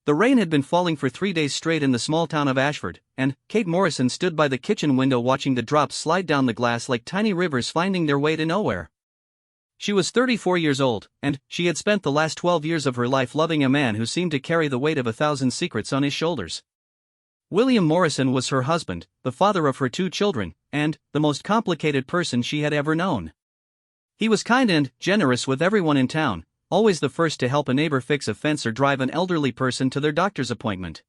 The rain had been falling for 3 days straight in the small town of Ashford, and Kate Morrison stood by the kitchen window watching the drops slide down the glass like tiny rivers finding their way to nowhere. She was 34 years old, and she had spent the last 12 years of her life loving a man who seemed to carry the weight of 1,000 secrets on his shoulders. William Morrison was her husband, the father of her 2 children, and the most complicated person she had ever known. He was kind and generous with everyone in town, always the first to help a neighbor fix a fence or drive an elderly person to their doctor's appointment.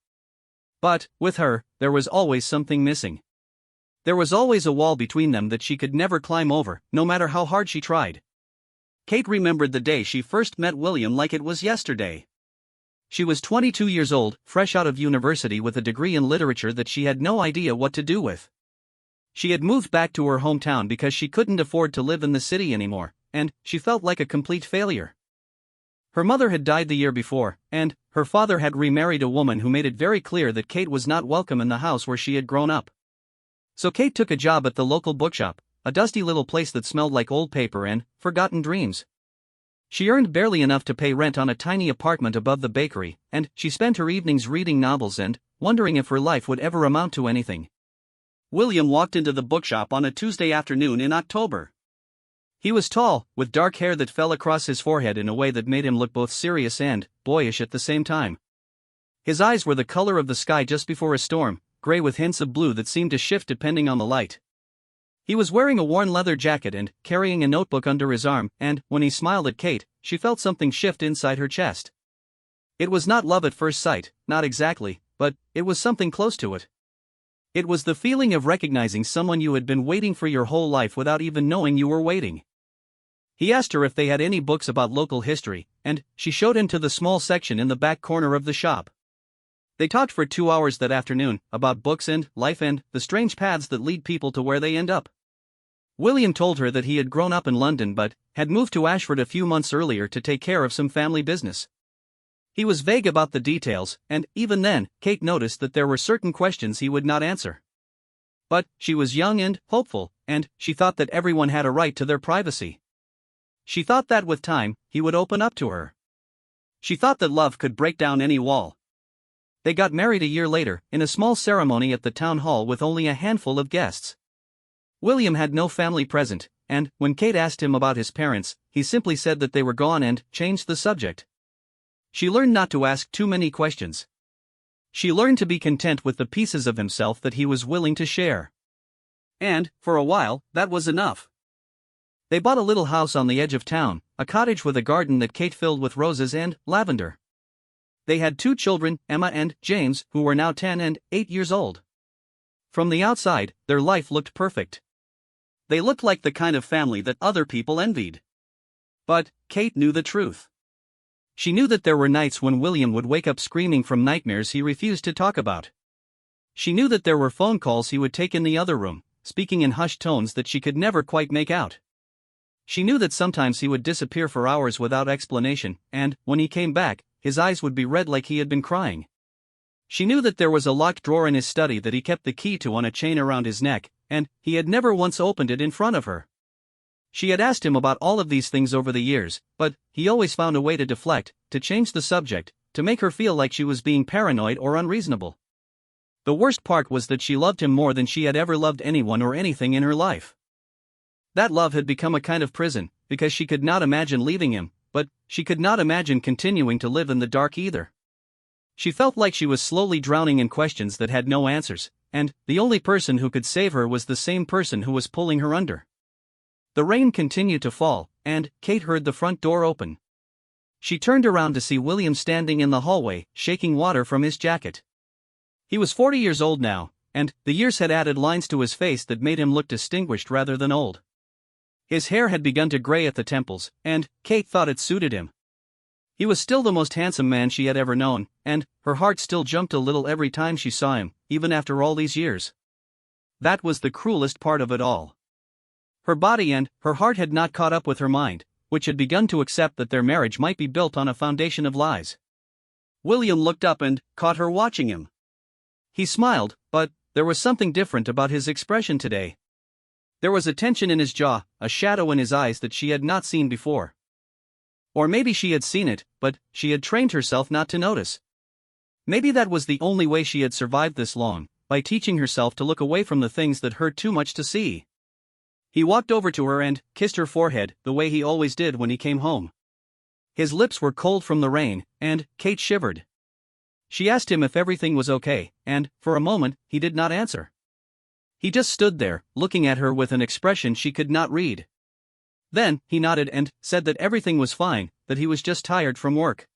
But, with her, there was always something missing. There was always a wall between them that she could never climb over, no matter how hard she tried. Kate remembered the day she first met William like it was yesterday. She was 22 years old, fresh out of university with a degree in literature that she had no idea what to do with. She had moved back to her hometown because she couldn't afford to live in the city anymore, and she felt like a complete failure. Her mother had died the year before, and her father had remarried a woman who made it very clear that Kate was not welcome in the house where she had grown up. So Kate took a job at the local bookshop, a dusty little place that smelled like old paper and forgotten dreams. She earned barely enough to pay rent on a tiny apartment above the bakery, and she spent her evenings reading novels and wondering if her life would ever amount to anything. William walked into the bookshop on a Tuesday afternoon in October. He was tall, with dark hair that fell across his forehead in a way that made him look both serious and boyish at the same time. His eyes were the color of the sky just before a storm, gray with hints of blue that seemed to shift depending on the light. He was wearing a worn leather jacket and carrying a notebook under his arm, and when he smiled at Kate, she felt something shift inside her chest. It was not love at first sight, not exactly, but it was something close to it. It was the feeling of recognizing someone you had been waiting for your whole life without even knowing you were waiting. He asked her if they had any books about local history, and she showed him to the small section in the back corner of the shop. They talked for 2 hours that afternoon, about books and life and the strange paths that lead people to where they end up. William told her that he had grown up in London but had moved to Ashford a few months earlier to take care of some family business. He was vague about the details, and even then, Kate noticed that there were certain questions he would not answer. But she was young and hopeful, and she thought that everyone had a right to their privacy. She thought that with time, he would open up to her. She thought that love could break down any wall. They got married a year later, in a small ceremony at the town hall with only a handful of guests. William had no family present, and when Kate asked him about his parents, he simply said that they were gone and changed the subject. She learned not to ask too many questions. She learned to be content with the pieces of himself that he was willing to share. And, for a while, that was enough. They bought a little house on the edge of town, a cottage with a garden that Kate filled with roses and lavender. They had 2 children, Emma and James, who were now 10 and 8 years old. From the outside, their life looked perfect. They looked like the kind of family that other people envied. But Kate knew the truth. She knew that there were nights when William would wake up screaming from nightmares he refused to talk about. She knew that there were phone calls he would take in the other room, speaking in hushed tones that she could never quite make out. She knew that sometimes he would disappear for hours without explanation, and, when he came back, his eyes would be red like he had been crying. She knew that there was a locked drawer in his study that he kept the key to on a chain around his neck, and he had never once opened it in front of her. She had asked him about all of these things over the years, but he always found a way to deflect, to change the subject, to make her feel like she was being paranoid or unreasonable. The worst part was that she loved him more than she had ever loved anyone or anything in her life. That love had become a kind of prison, because she could not imagine leaving him, but she could not imagine continuing to live in the dark either. She felt like she was slowly drowning in questions that had no answers, and the only person who could save her was the same person who was pulling her under. The rain continued to fall, and Kate heard the front door open. She turned around to see William standing in the hallway, shaking water from his jacket. He was 40 years old now, and the years had added lines to his face that made him look distinguished rather than old. His hair had begun to gray at the temples, and Kate thought it suited him. He was still the most handsome man she had ever known, and her heart still jumped a little every time she saw him, even after all these years. That was the cruelest part of it all. Her body and her heart had not caught up with her mind, which had begun to accept that their marriage might be built on a foundation of lies. William looked up and caught her watching him. He smiled, but there was something different about his expression today. There was a tension in his jaw, a shadow in his eyes that she had not seen before. Or maybe she had seen it, but she had trained herself not to notice. Maybe that was the only way she had survived this long, by teaching herself to look away from the things that hurt too much to see. He walked over to her and kissed her forehead the way he always did when he came home. His lips were cold from the rain, and Kate shivered. She asked him if everything was okay, and, for a moment, he did not answer. He just stood there, looking at her with an expression she could not read. Then, he nodded and said that everything was fine, that he was just tired from work.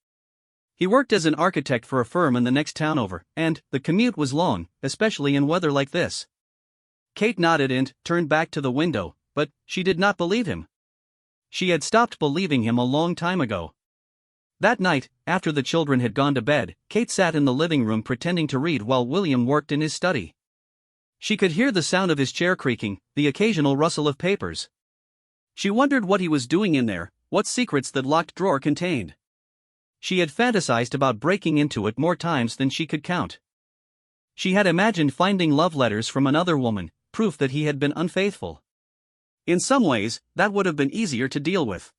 He worked as an architect for a firm in the next town over, and the commute was long, especially in weather like this. Kate nodded and turned back to the window, but she did not believe him. She had stopped believing him a long time ago. That night, after the children had gone to bed, Kate sat in the living room pretending to read while William worked in his study. She could hear the sound of his chair creaking, the occasional rustle of papers. She wondered what he was doing in there, what secrets that locked drawer contained. She had fantasized about breaking into it more times than she could count. She had imagined finding love letters from another woman, proof that he had been unfaithful. In some ways, that would have been easier to deal with.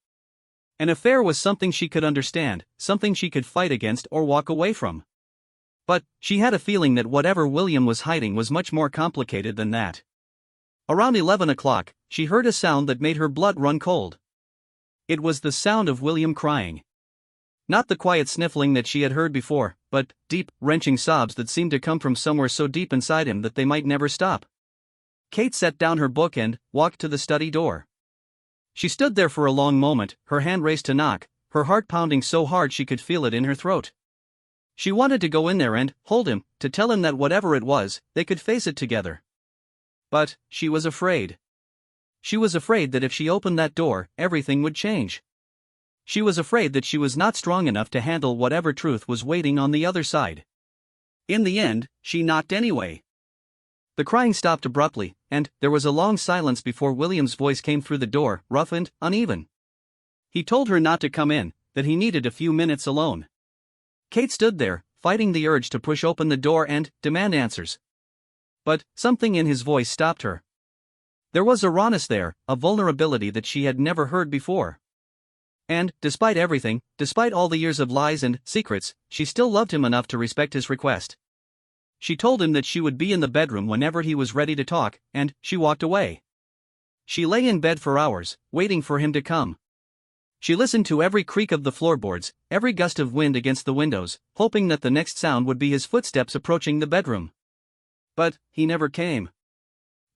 An affair was something she could understand, something she could fight against or walk away from. But she had a feeling that whatever William was hiding was much more complicated than that. Around 11 o'clock, she heard a sound that made her blood run cold. It was the sound of William crying. Not the quiet sniffling that she had heard before, but deep, wrenching sobs that seemed to come from somewhere so deep inside him that they might never stop. Kate set down her book and walked to the study door. She stood there for a long moment, her hand raised to knock, her heart pounding so hard she could feel it in her throat. She wanted to go in there and hold him, to tell him that whatever it was, they could face it together. But she was afraid. She was afraid that if she opened that door, everything would change. She was afraid that she was not strong enough to handle whatever truth was waiting on the other side. In the end, she knocked anyway. The crying stopped abruptly, and there was a long silence before William's voice came through the door, rough and uneven. He told her not to come in, that he needed a few minutes alone. Kate stood there, fighting the urge to push open the door and demand answers. But something in his voice stopped her. There was a rawness there, a vulnerability that she had never heard before. And, despite everything, despite all the years of lies and secrets, she still loved him enough to respect his request. She told him that she would be in the bedroom whenever he was ready to talk, and she walked away. She lay in bed for hours, waiting for him to come. She listened to every creak of the floorboards, every gust of wind against the windows, hoping that the next sound would be his footsteps approaching the bedroom. But he never came.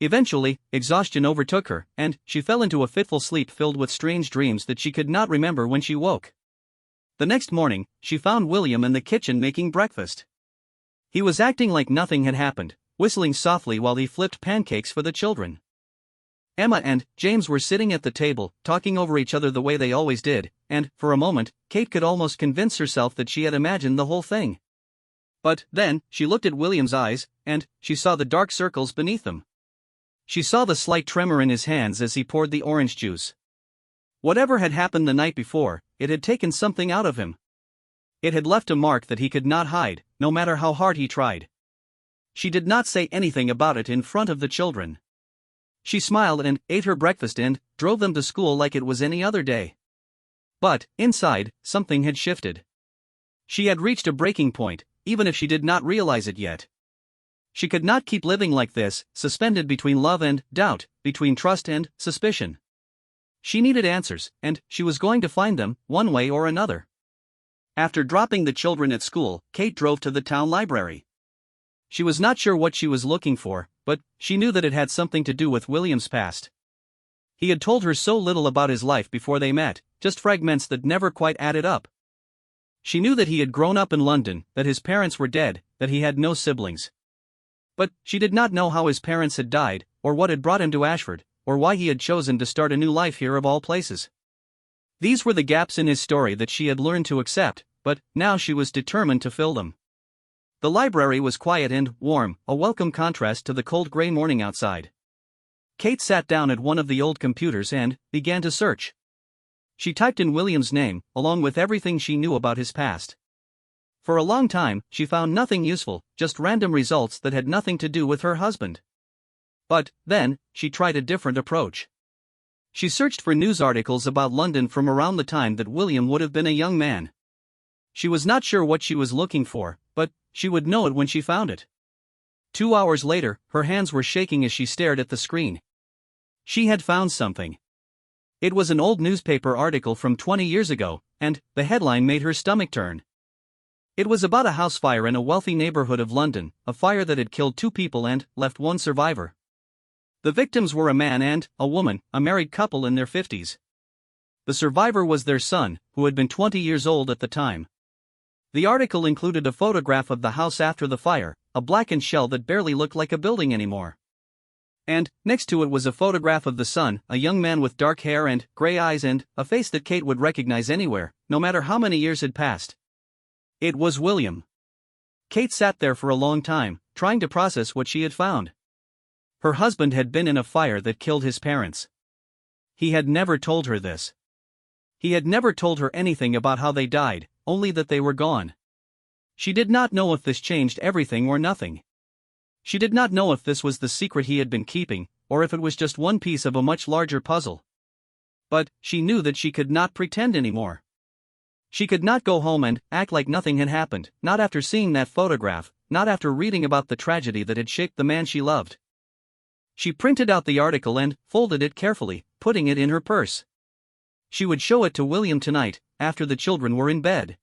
Eventually, exhaustion overtook her, and she fell into a fitful sleep filled with strange dreams that she could not remember when she woke. The next morning, she found William in the kitchen making breakfast. He was acting like nothing had happened, whistling softly while he flipped pancakes for the children. Emma and James were sitting at the table, talking over each other the way they always did, and, for a moment, Kate could almost convince herself that she had imagined the whole thing. But then, she looked at William's eyes, and she saw the dark circles beneath them. She saw the slight tremor in his hands as he poured the orange juice. Whatever had happened the night before, it had taken something out of him. It had left a mark that he could not hide, no matter how hard he tried. She did not say anything about it in front of the children. She smiled and ate her breakfast and drove them to school like it was any other day. But, inside, something had shifted. She had reached a breaking point, even if she did not realize it yet. She could not keep living like this, suspended between love and doubt, between trust and suspicion. She needed answers, and she was going to find them, one way or another. After dropping the children at school, Kate drove to the town library. She was not sure what she was looking for, but she knew that it had something to do with William's past. He had told her so little about his life before they met, just fragments that never quite added up. She knew that he had grown up in London, that his parents were dead, that he had no siblings. But she did not know how his parents had died, or what had brought him to Ashford, or why he had chosen to start a new life here of all places. These were the gaps in his story that she had learned to accept, but now she was determined to fill them. The library was quiet and warm, a welcome contrast to the cold gray morning outside. Kate sat down at one of the old computers and began to search. She typed in William's name, along with everything she knew about his past. For a long time, she found nothing useful, just random results that had nothing to do with her husband. But, then, she tried a different approach. She searched for news articles about London from around the time that William would have been a young man. She was not sure what she was looking for, but She would know it when she found it. 2 hours later, her hands were shaking as she stared at the screen. She had found something. It was an old newspaper article from 20 years ago, and the headline made her stomach turn. It was about a house fire in a wealthy neighborhood of London, a fire that had killed 2 people and left 1 survivor. The victims were a man and a woman, a married couple in their 50s. The survivor was their son, who had been 20 years old at the time. The article included a photograph of the house after the fire, a blackened shell that barely looked like a building anymore. And next to it was a photograph of the son, a young man with dark hair and gray eyes and a face that Kate would recognize anywhere, no matter how many years had passed. It was William. Kate sat there for a long time, trying to process what she had found. Her husband had been in a fire that killed his parents. He had never told her this. He had never told her anything about how they died, only that they were gone. She did not know if this changed everything or nothing. She did not know if this was the secret he had been keeping, or if it was just one piece of a much larger puzzle. But she knew that she could not pretend anymore. She could not go home and act like nothing had happened, not after seeing that photograph, not after reading about the tragedy that had shaped the man she loved. She printed out the article and folded it carefully, putting it in her purse. She would show it to William tonight, after the children were in bed.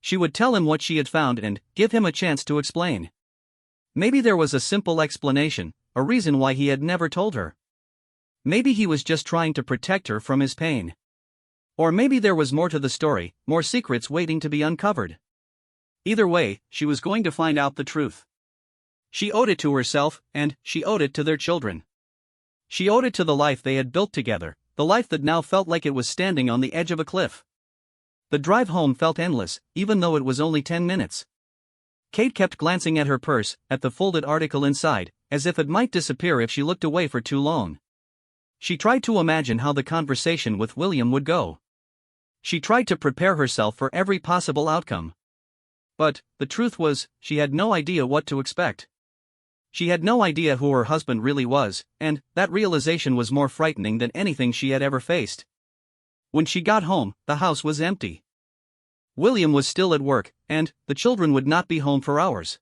She would tell him what she had found and give him a chance to explain. Maybe there was a simple explanation, a reason why he had never told her. Maybe he was just trying to protect her from his pain. Or maybe there was more to the story, more secrets waiting to be uncovered. Either way, she was going to find out the truth. She owed it to herself, and she owed it to their children. She owed it to the life they had built together, the life that now felt like it was standing on the edge of a cliff. The drive home felt endless, even though it was only 10 minutes. Kate kept glancing at her purse, at the folded article inside, as if it might disappear if she looked away for too long. She tried to imagine how the conversation with William would go. She tried to prepare herself for every possible outcome. But the truth was, she had no idea what to expect. She had no idea who her husband really was, and that realization was more frightening than anything she had ever faced. When she got home, the house was empty. William was still at work, and the children would not be home for hours.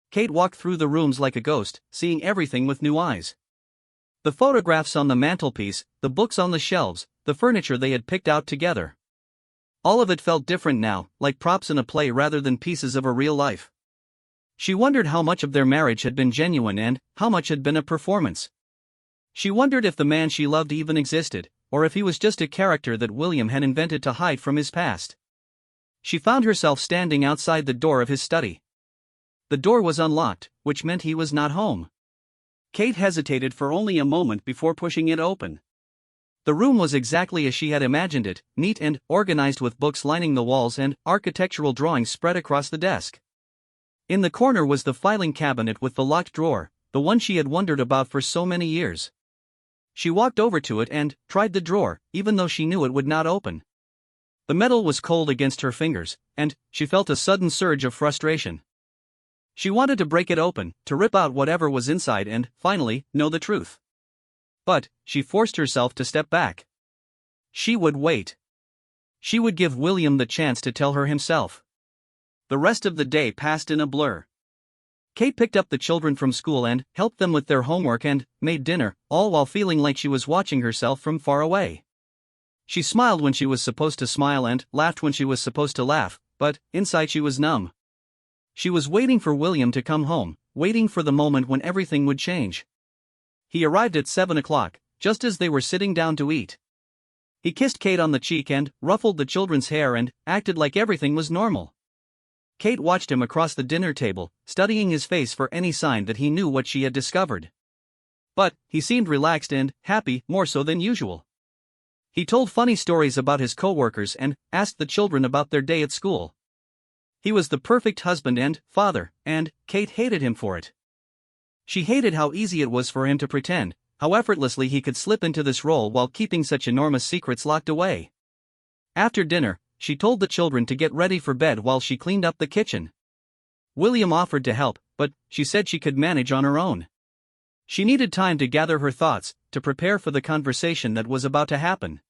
Kate walked through the rooms like a ghost, seeing everything with new eyes. The photographs on the mantelpiece, the books on the shelves, the furniture they had picked out together. All of it felt different now, like props in a play rather than pieces of a real life. She wondered how much of their marriage had been genuine and how much had been a performance. She wondered if the man she loved even existed, or if he was just a character that William had invented to hide from his past. She found herself standing outside the door of his study. The door was unlocked, which meant he was not home. Kate hesitated for only a moment before pushing it open. The room was exactly as she had imagined it, neat and organized with books lining the walls and architectural drawings spread across the desk. In the corner was the filing cabinet with the locked drawer, the one she had wondered about for so many years. She walked over to it and tried the drawer, even though she knew it would not open. The metal was cold against her fingers, and she felt a sudden surge of frustration. She wanted to break it open, to rip out whatever was inside and, finally, know the truth. But she forced herself to step back. She would wait. She would give William the chance to tell her himself. The rest of the day passed in a blur. Kate picked up the children from school and helped them with their homework and made dinner, all while feeling like she was watching herself from far away. She smiled when she was supposed to smile and laughed when she was supposed to laugh, but inside she was numb. She was waiting for William to come home, waiting for the moment when everything would change. He arrived at 7 o'clock, just as they were sitting down to eat. He kissed Kate on the cheek and ruffled the children's hair and acted like everything was normal. Kate watched him across the dinner table, studying his face for any sign that he knew what she had discovered. But he seemed relaxed and happy, more so than usual. He told funny stories about his co-workers and asked the children about their day at school. He was the perfect husband and father, and Kate hated him for it. She hated how easy it was for him to pretend, how effortlessly he could slip into this role while keeping such enormous secrets locked away. After dinner, she told the children to get ready for bed while she cleaned up the kitchen. William offered to help, but she said she could manage on her own. She needed time to gather her thoughts, to prepare for the conversation that was about to happen.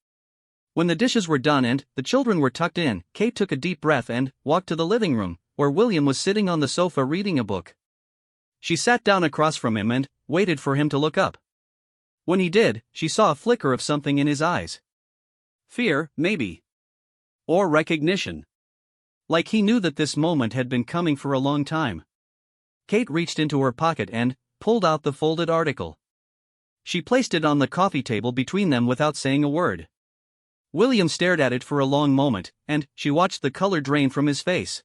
When the dishes were done and the children were tucked in, Kate took a deep breath and walked to the living room, where William was sitting on the sofa reading a book. She sat down across from him and waited for him to look up. When he did, she saw a flicker of something in his eyes. Fear, maybe. Or recognition. Like he knew that this moment had been coming for a long time. Kate reached into her pocket and pulled out the folded article. She placed it on the coffee table between them without saying a word. William stared at it for a long moment, and she watched the color drain from his face.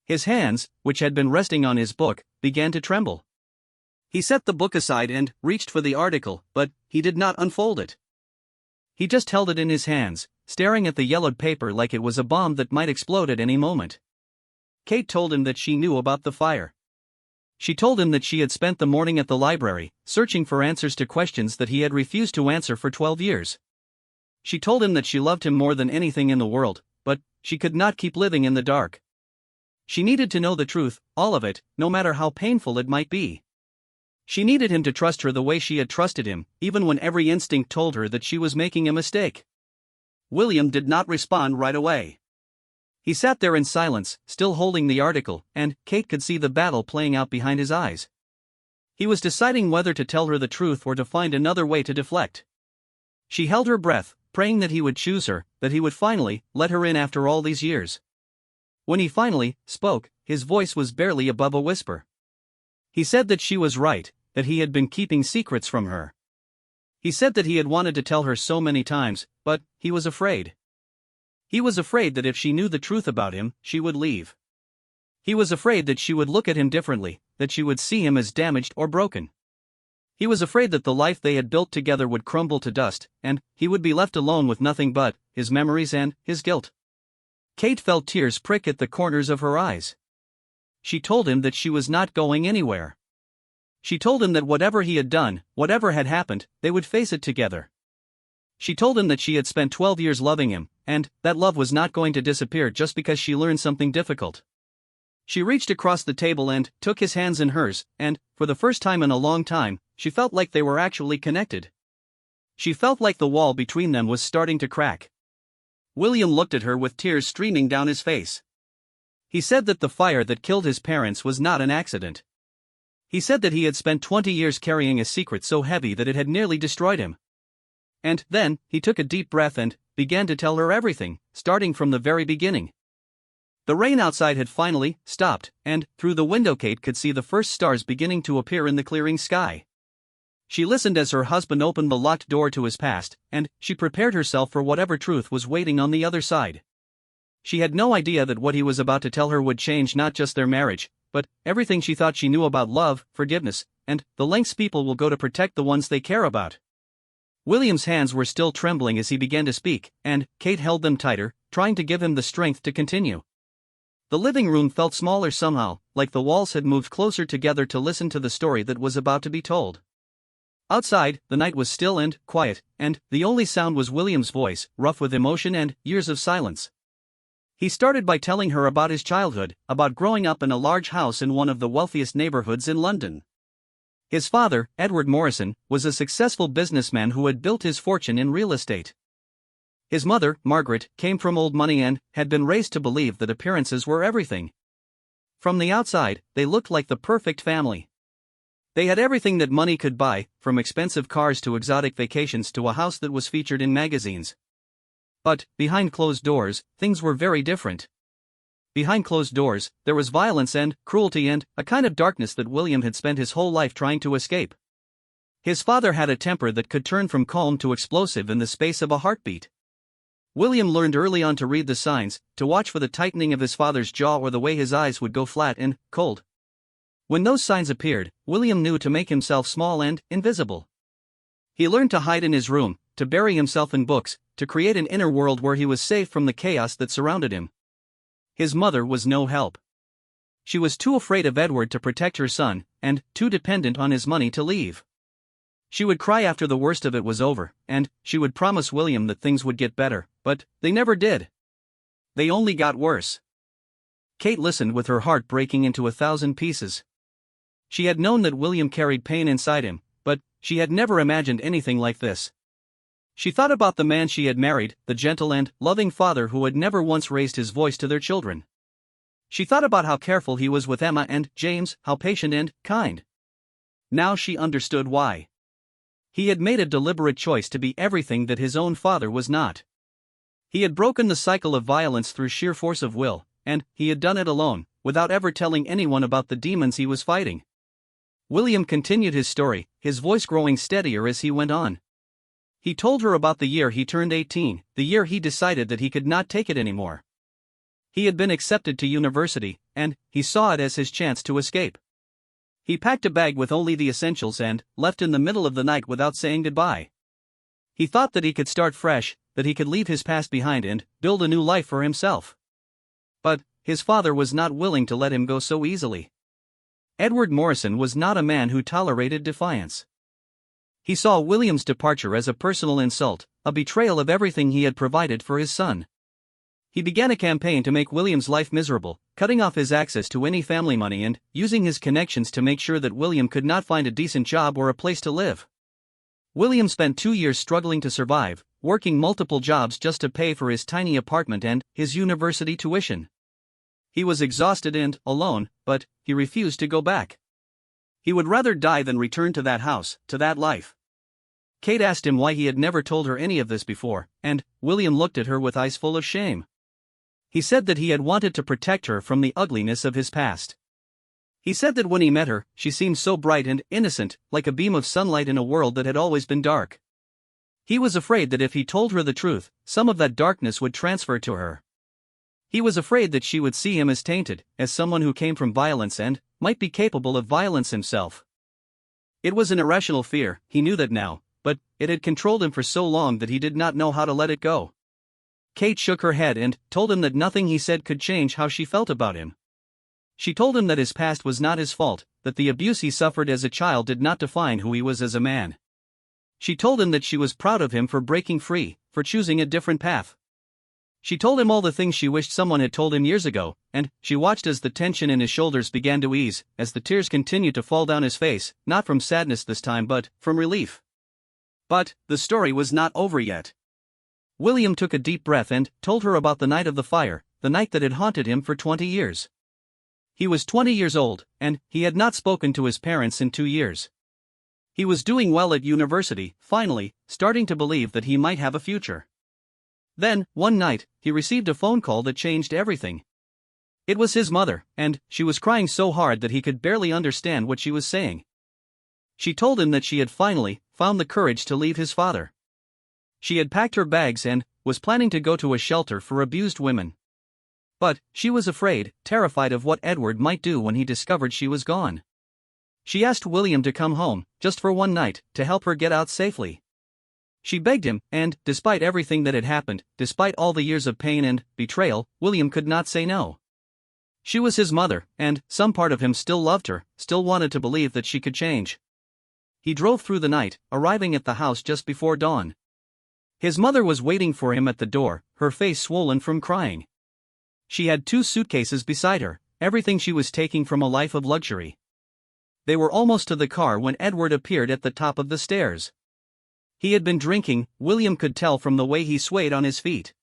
His hands, which had been resting on his book, began to tremble. He set the book aside and reached for the article, but he did not unfold it. He just held it in his hands, staring at the yellowed paper like it was a bomb that might explode at any moment. Kate told him that she knew about the fire. She told him that she had spent the morning at the library, searching for answers to questions that he had refused to answer for 12 years. She told him that she loved him more than anything in the world, but she could not keep living in the dark. She needed to know the truth, all of it, no matter how painful it might be. She needed him to trust her the way she had trusted him, even when every instinct told her that she was making a mistake. William did not respond right away. He sat there in silence, still holding the article, and Kate could see the battle playing out behind his eyes. He was deciding whether to tell her the truth or to find another way to deflect. She held her breath, praying that he would choose her, that he would finally let her in after all these years. When he finally spoke, his voice was barely above a whisper. He said that she was right, that he had been keeping secrets from her. He said that he had wanted to tell her so many times, but he was afraid. He was afraid that if she knew the truth about him, she would leave. He was afraid that she would look at him differently, that she would see him as damaged or broken. He was afraid that the life they had built together would crumble to dust, and he would be left alone with nothing but his memories and his guilt. Kate felt tears prick at the corners of her eyes. She told him that she was not going anywhere. She told him that whatever he had done, whatever had happened, they would face it together. She told him that she had spent 12 years loving him, and that love was not going to disappear just because she learned something difficult. She reached across the table and took his hands in hers, and, for the first time in a long time, she felt like they were actually connected. She felt like the wall between them was starting to crack. William looked at her with tears streaming down his face. He said that the fire that killed his parents was not an accident. He said that he had spent 20 years carrying a secret so heavy that it had nearly destroyed him. And then, he took a deep breath and began to tell her everything, starting from the very beginning. The rain outside had finally stopped, and through the window Kate could see the first stars beginning to appear in the clearing sky. She listened as her husband opened the locked door to his past, and she prepared herself for whatever truth was waiting on the other side. She had no idea that what he was about to tell her would change not just their marriage, but everything she thought she knew about love, forgiveness, and the lengths people will go to protect the ones they care about. William's hands were still trembling as he began to speak, and Kate held them tighter, trying to give him the strength to continue. The living room felt smaller somehow, like the walls had moved closer together to listen to the story that was about to be told. Outside, the night was still and quiet, and the only sound was William's voice, rough with emotion and years of silence. He started by telling her about his childhood, about growing up in a large house in one of the wealthiest neighborhoods in London. His father, Edward Morrison, was a successful businessman who had built his fortune in real estate. His mother, Margaret, came from old money and had been raised to believe that appearances were everything. From the outside, they looked like the perfect family. They had everything that money could buy, from expensive cars to exotic vacations to a house that was featured in magazines. But, behind closed doors, things were very different. Behind closed doors, there was violence and cruelty and a kind of darkness that William had spent his whole life trying to escape. His father had a temper that could turn from calm to explosive in the space of a heartbeat. William learned early on to read the signs, to watch for the tightening of his father's jaw or the way his eyes would go flat and cold. When those signs appeared, William knew to make himself small and invisible. He learned to hide in his room, to bury himself in books, to create an inner world where he was safe from the chaos that surrounded him. His mother was no help. She was too afraid of Edward to protect her son, and too dependent on his money to leave. She would cry after the worst of it was over, and she would promise William that things would get better, but they never did. They only got worse. Kate listened with her heart breaking into 1,000 pieces. She had known that William carried pain inside him, but she had never imagined anything like this. She thought about the man she had married, the gentle and loving father who had never once raised his voice to their children. She thought about how careful he was with Emma and James, how patient and kind. Now she understood why. He had made a deliberate choice to be everything that his own father was not. He had broken the cycle of violence through sheer force of will, and he had done it alone, without ever telling anyone about the demons he was fighting. William continued his story, his voice growing steadier as he went on. He told her about the year he turned 18, the year he decided that he could not take it anymore. He had been accepted to university, and he saw it as his chance to escape. He packed a bag with only the essentials and left in the middle of the night without saying goodbye. He thought that he could start fresh, that he could leave his past behind and build a new life for himself. But his father was not willing to let him go so easily. Edward Morrison was not a man who tolerated defiance. He saw William's departure as a personal insult, a betrayal of everything he had provided for his son. He began a campaign to make William's life miserable, cutting off his access to any family money and using his connections to make sure that William could not find a decent job or a place to live. William spent 2 years struggling to survive, working multiple jobs just to pay for his tiny apartment and his university tuition. He was exhausted and alone, but he refused to go back. He would rather die than return to that house, to that life. Kate asked him why he had never told her any of this before, and William looked at her with eyes full of shame. He said that he had wanted to protect her from the ugliness of his past. He said that when he met her, she seemed so bright and innocent, like a beam of sunlight in a world that had always been dark. He was afraid that if he told her the truth, some of that darkness would transfer to her. He was afraid that she would see him as tainted, as someone who came from violence and might be capable of violence himself. It was an irrational fear, he knew that now, but it had controlled him for so long that he did not know how to let it go. Kate shook her head and told him that nothing he said could change how she felt about him. She told him that his past was not his fault, that the abuse he suffered as a child did not define who he was as a man. She told him that she was proud of him for breaking free, for choosing a different path. She told him all the things she wished someone had told him years ago, and she watched as the tension in his shoulders began to ease, as the tears continued to fall down his face, not from sadness this time but from relief. But the story was not over yet. William took a deep breath and told her about the night of the fire, the night that had haunted him for 20 years. He was 20 years old, and he had not spoken to his parents in 2 years. He was doing well at university, finally, starting to believe that he might have a future. Then, one night, he received a phone call that changed everything. It was his mother, and she was crying so hard that he could barely understand what she was saying. She told him that she had finally found the courage to leave his father. She had packed her bags and was planning to go to a shelter for abused women. But she was afraid, terrified of what Edward might do when he discovered she was gone. She asked William to come home, just for one night, to help her get out safely. She begged him, and despite everything that had happened, despite all the years of pain and betrayal, William could not say no. She was his mother, and some part of him still loved her, still wanted to believe that she could change. He drove through the night, arriving at the house just before dawn. His mother was waiting for him at the door, her face swollen from crying. She had 2 suitcases beside her, everything she was taking from a life of luxury. They were almost to the car when Edward appeared at the top of the stairs. He had been drinking, William could tell from the way he swayed on his feet.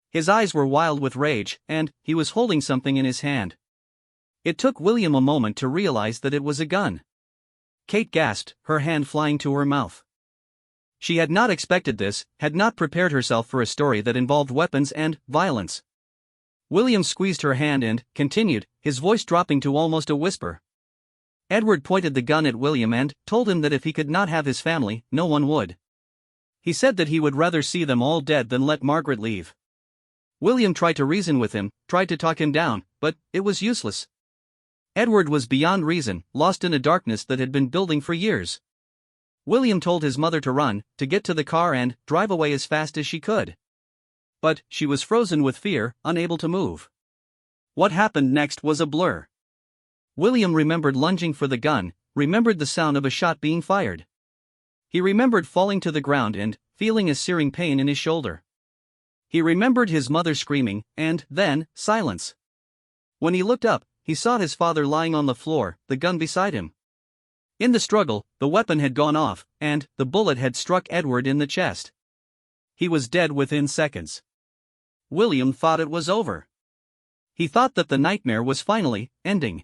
His eyes were wild with rage, and he was holding something in his hand. It took William a moment to realize that it was a gun. Kate gasped, her hand flying to her mouth. She had not expected this, had not prepared herself for a story that involved weapons and violence. William squeezed her hand and continued, his voice dropping to almost a whisper. Edward pointed the gun at William and told him that if he could not have his family, no one would. He said that he would rather see them all dead than let Margaret leave. William tried to reason with him, tried to talk him down, but it was useless. Edward was beyond reason, lost in a darkness that had been building for years. William told his mother to run, to get to the car and drive away as fast as she could. But she was frozen with fear, unable to move. What happened next was a blur. William remembered lunging for the gun, remembered the sound of a shot being fired. He remembered falling to the ground and feeling a searing pain in his shoulder. He remembered his mother screaming, and then, silence. When he looked up, he saw his father lying on the floor, the gun beside him. In the struggle, the weapon had gone off, and the bullet had struck Edward in the chest. He was dead within seconds. William thought it was over. He thought that the nightmare was finally ending.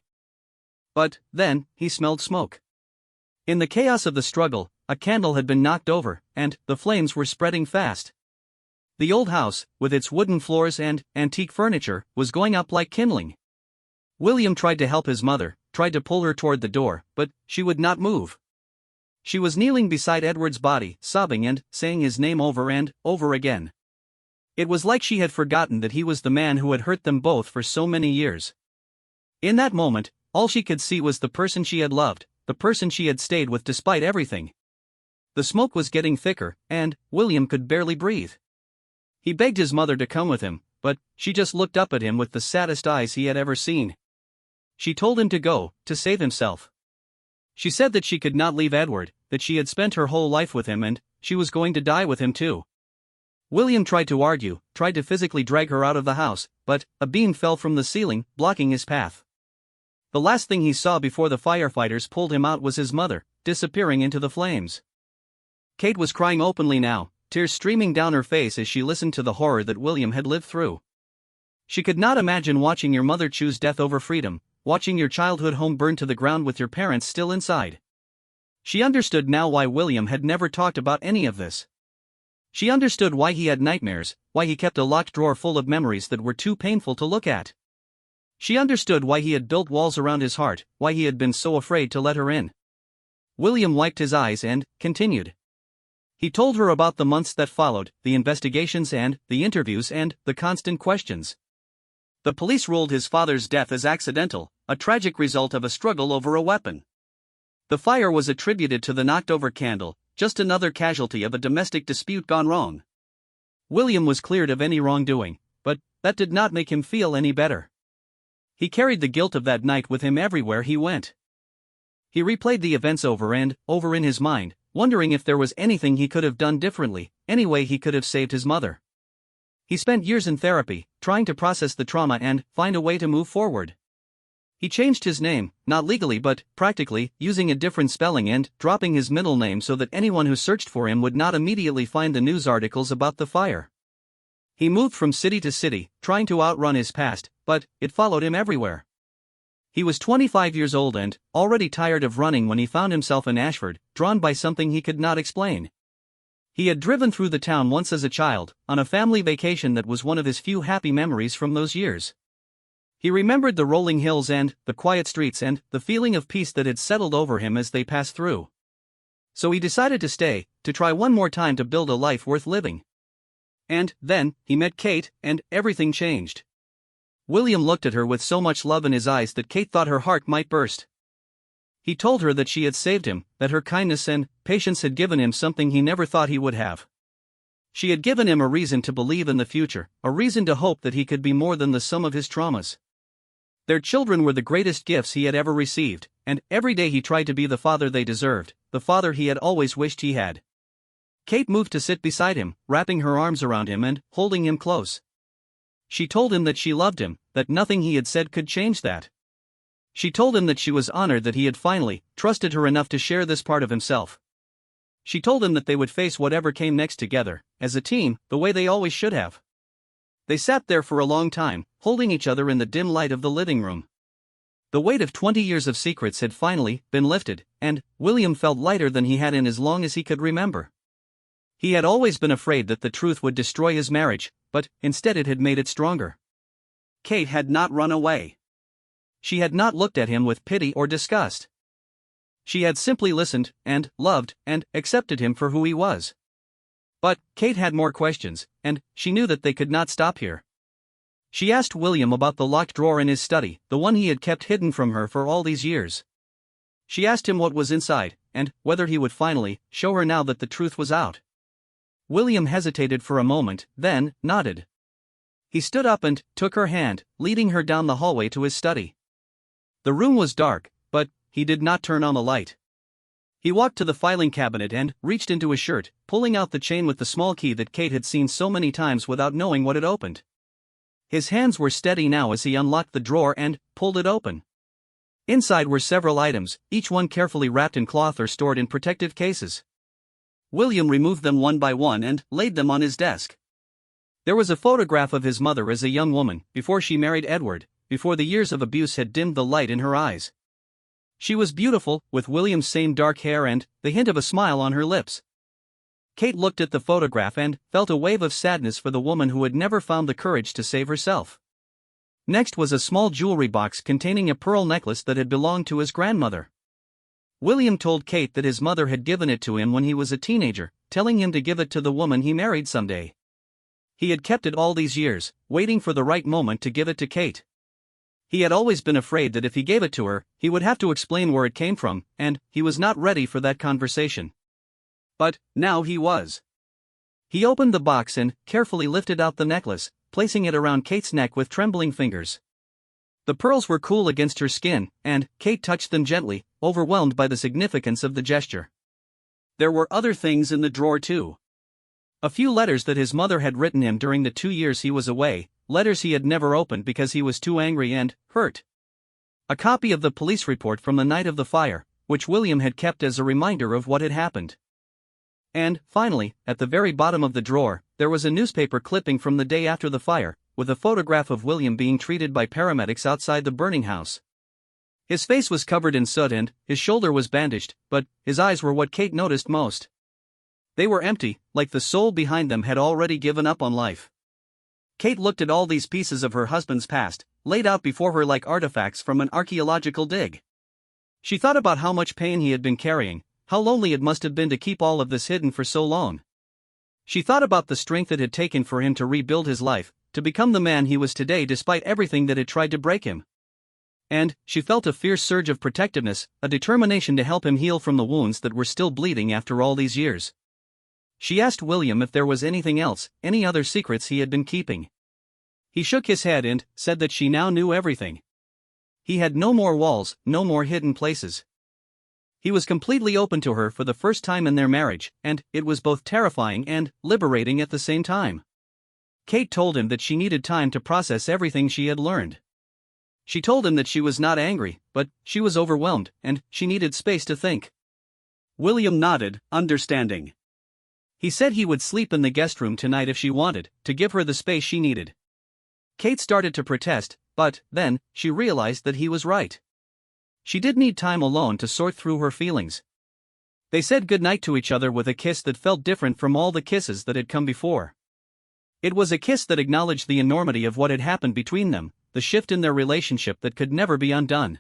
But then, he smelled smoke. In the chaos of the struggle, a candle had been knocked over, and the flames were spreading fast. The old house, with its wooden floors and antique furniture, was going up like kindling. William tried to help his mother, tried to pull her toward the door, but she would not move. She was kneeling beside Edward's body, sobbing and saying his name over and over again. It was like she had forgotten that he was the man who had hurt them both for so many years. In that moment, all she could see was the person she had loved, the person she had stayed with despite everything. The smoke was getting thicker, and William could barely breathe. He begged his mother to come with him, but she just looked up at him with the saddest eyes he had ever seen. She told him to go, to save himself. She said that she could not leave Edward, that she had spent her whole life with him and she was going to die with him too. William tried to argue, tried to physically drag her out of the house, but a beam fell from the ceiling, blocking his path. The last thing he saw before the firefighters pulled him out was his mother, disappearing into the flames. Kate was crying openly now, tears streaming down her face as she listened to the horror that William had lived through. She could not imagine watching your mother choose death over freedom, watching your childhood home burn to the ground with your parents still inside. She understood now why William had never talked about any of this. She understood why he had nightmares, why he kept a locked drawer full of memories that were too painful to look at. She understood why he had built walls around his heart, why he had been so afraid to let her in. William wiped his eyes and continued. He told her about the months that followed, the investigations and the interviews and the constant questions. The police ruled his father's death as accidental, a tragic result of a struggle over a weapon. The fire was attributed to the knocked-over candle, just another casualty of a domestic dispute gone wrong. William was cleared of any wrongdoing, but that did not make him feel any better. He carried the guilt of that night with him everywhere he went. He replayed the events over and over in his mind, wondering if there was anything he could have done differently, any way he could have saved his mother. He spent years in therapy, trying to process the trauma and find a way to move forward. He changed his name, not legally but practically, using a different spelling and dropping his middle name so that anyone who searched for him would not immediately find the news articles about the fire. He moved from city to city, trying to outrun his past, but it followed him everywhere. He was 25 years old and already tired of running when he found himself in Ashford, drawn by something he could not explain. He had driven through the town once as a child, on a family vacation that was one of his few happy memories from those years. He remembered the rolling hills and the quiet streets and the feeling of peace that had settled over him as they passed through. So he decided to stay, to try one more time to build a life worth living. And then, he met Kate, and everything changed. William looked at her with so much love in his eyes that Kate thought her heart might burst. He told her that she had saved him, that her kindness and patience had given him something he never thought he would have. She had given him a reason to believe in the future, a reason to hope that he could be more than the sum of his traumas. Their children were the greatest gifts he had ever received, and every day he tried to be the father they deserved, the father he had always wished he had. Kate moved to sit beside him, wrapping her arms around him and holding him close. She told him that she loved him, that nothing he had said could change that. She told him that she was honored that he had finally trusted her enough to share this part of himself. She told him that they would face whatever came next together, as a team, the way they always should have. They sat there for a long time, holding each other in the dim light of the living room. The weight of 20 years of secrets had finally been lifted, and William felt lighter than he had in as long as he could remember. He had always been afraid that the truth would destroy his marriage, but instead it had made it stronger. Kate had not run away. She had not looked at him with pity or disgust. She had simply listened, and loved, and accepted him for who he was. But Kate had more questions, and she knew that they could not stop here. She asked William about the locked drawer in his study, the one he had kept hidden from her for all these years. She asked him what was inside, and whether he would finally show her now that the truth was out. William hesitated for a moment, then nodded. He stood up and took her hand, leading her down the hallway to his study. The room was dark, but he did not turn on the light. He walked to the filing cabinet and reached into his shirt, pulling out the chain with the small key that Kate had seen so many times without knowing what it opened. His hands were steady now as he unlocked the drawer and pulled it open. Inside were several items, each one carefully wrapped in cloth or stored in protective cases. William removed them one by one and laid them on his desk. There was a photograph of his mother as a young woman, before she married Edward, before the years of abuse had dimmed the light in her eyes. She was beautiful, with William's same dark hair and the hint of a smile on her lips. Kate looked at the photograph and felt a wave of sadness for the woman who had never found the courage to save herself. Next was a small jewelry box containing a pearl necklace that had belonged to his grandmother. William told Kate that his mother had given it to him when he was a teenager, telling him to give it to the woman he married someday. He had kept it all these years, waiting for the right moment to give it to Kate. He had always been afraid that if he gave it to her, he would have to explain where it came from, and he was not ready for that conversation. But now he was. He opened the box and carefully lifted out the necklace, placing it around Kate's neck with trembling fingers. The pearls were cool against her skin, and Kate touched them gently, overwhelmed by the significance of the gesture. There were other things in the drawer too. A few letters that his mother had written him during the 2 years he was away, letters he had never opened because he was too angry and hurt. A copy of the police report from the night of the fire, which William had kept as a reminder of what had happened. And, finally, at the very bottom of the drawer, there was a newspaper clipping from the day after the fire, with a photograph of William being treated by paramedics outside the burning house. His face was covered in soot and his shoulder was bandaged, but his eyes were what Kate noticed most. They were empty, like the soul behind them had already given up on life. Kate looked at all these pieces of her husband's past, laid out before her like artifacts from an archaeological dig. She thought about how much pain he had been carrying, how lonely it must have been to keep all of this hidden for so long. She thought about the strength it had taken for him to rebuild his life, to become the man he was today despite everything that had tried to break him. And she felt a fierce surge of protectiveness, a determination to help him heal from the wounds that were still bleeding after all these years. She asked William if there was anything else, any other secrets he had been keeping. He shook his head and said that she now knew everything. He had no more walls, no more hidden places. He was completely open to her for the first time in their marriage, and it was both terrifying and liberating at the same time. Kate told him that she needed time to process everything she had learned. She told him that she was not angry, but she was overwhelmed, and she needed space to think. William nodded, understanding. He said he would sleep in the guest room tonight if she wanted, to give her the space she needed. Kate started to protest, but then she realized that he was right. She did need time alone to sort through her feelings. They said goodnight to each other with a kiss that felt different from all the kisses that had come before. It was a kiss that acknowledged the enormity of what had happened between them, the shift in their relationship that could never be undone.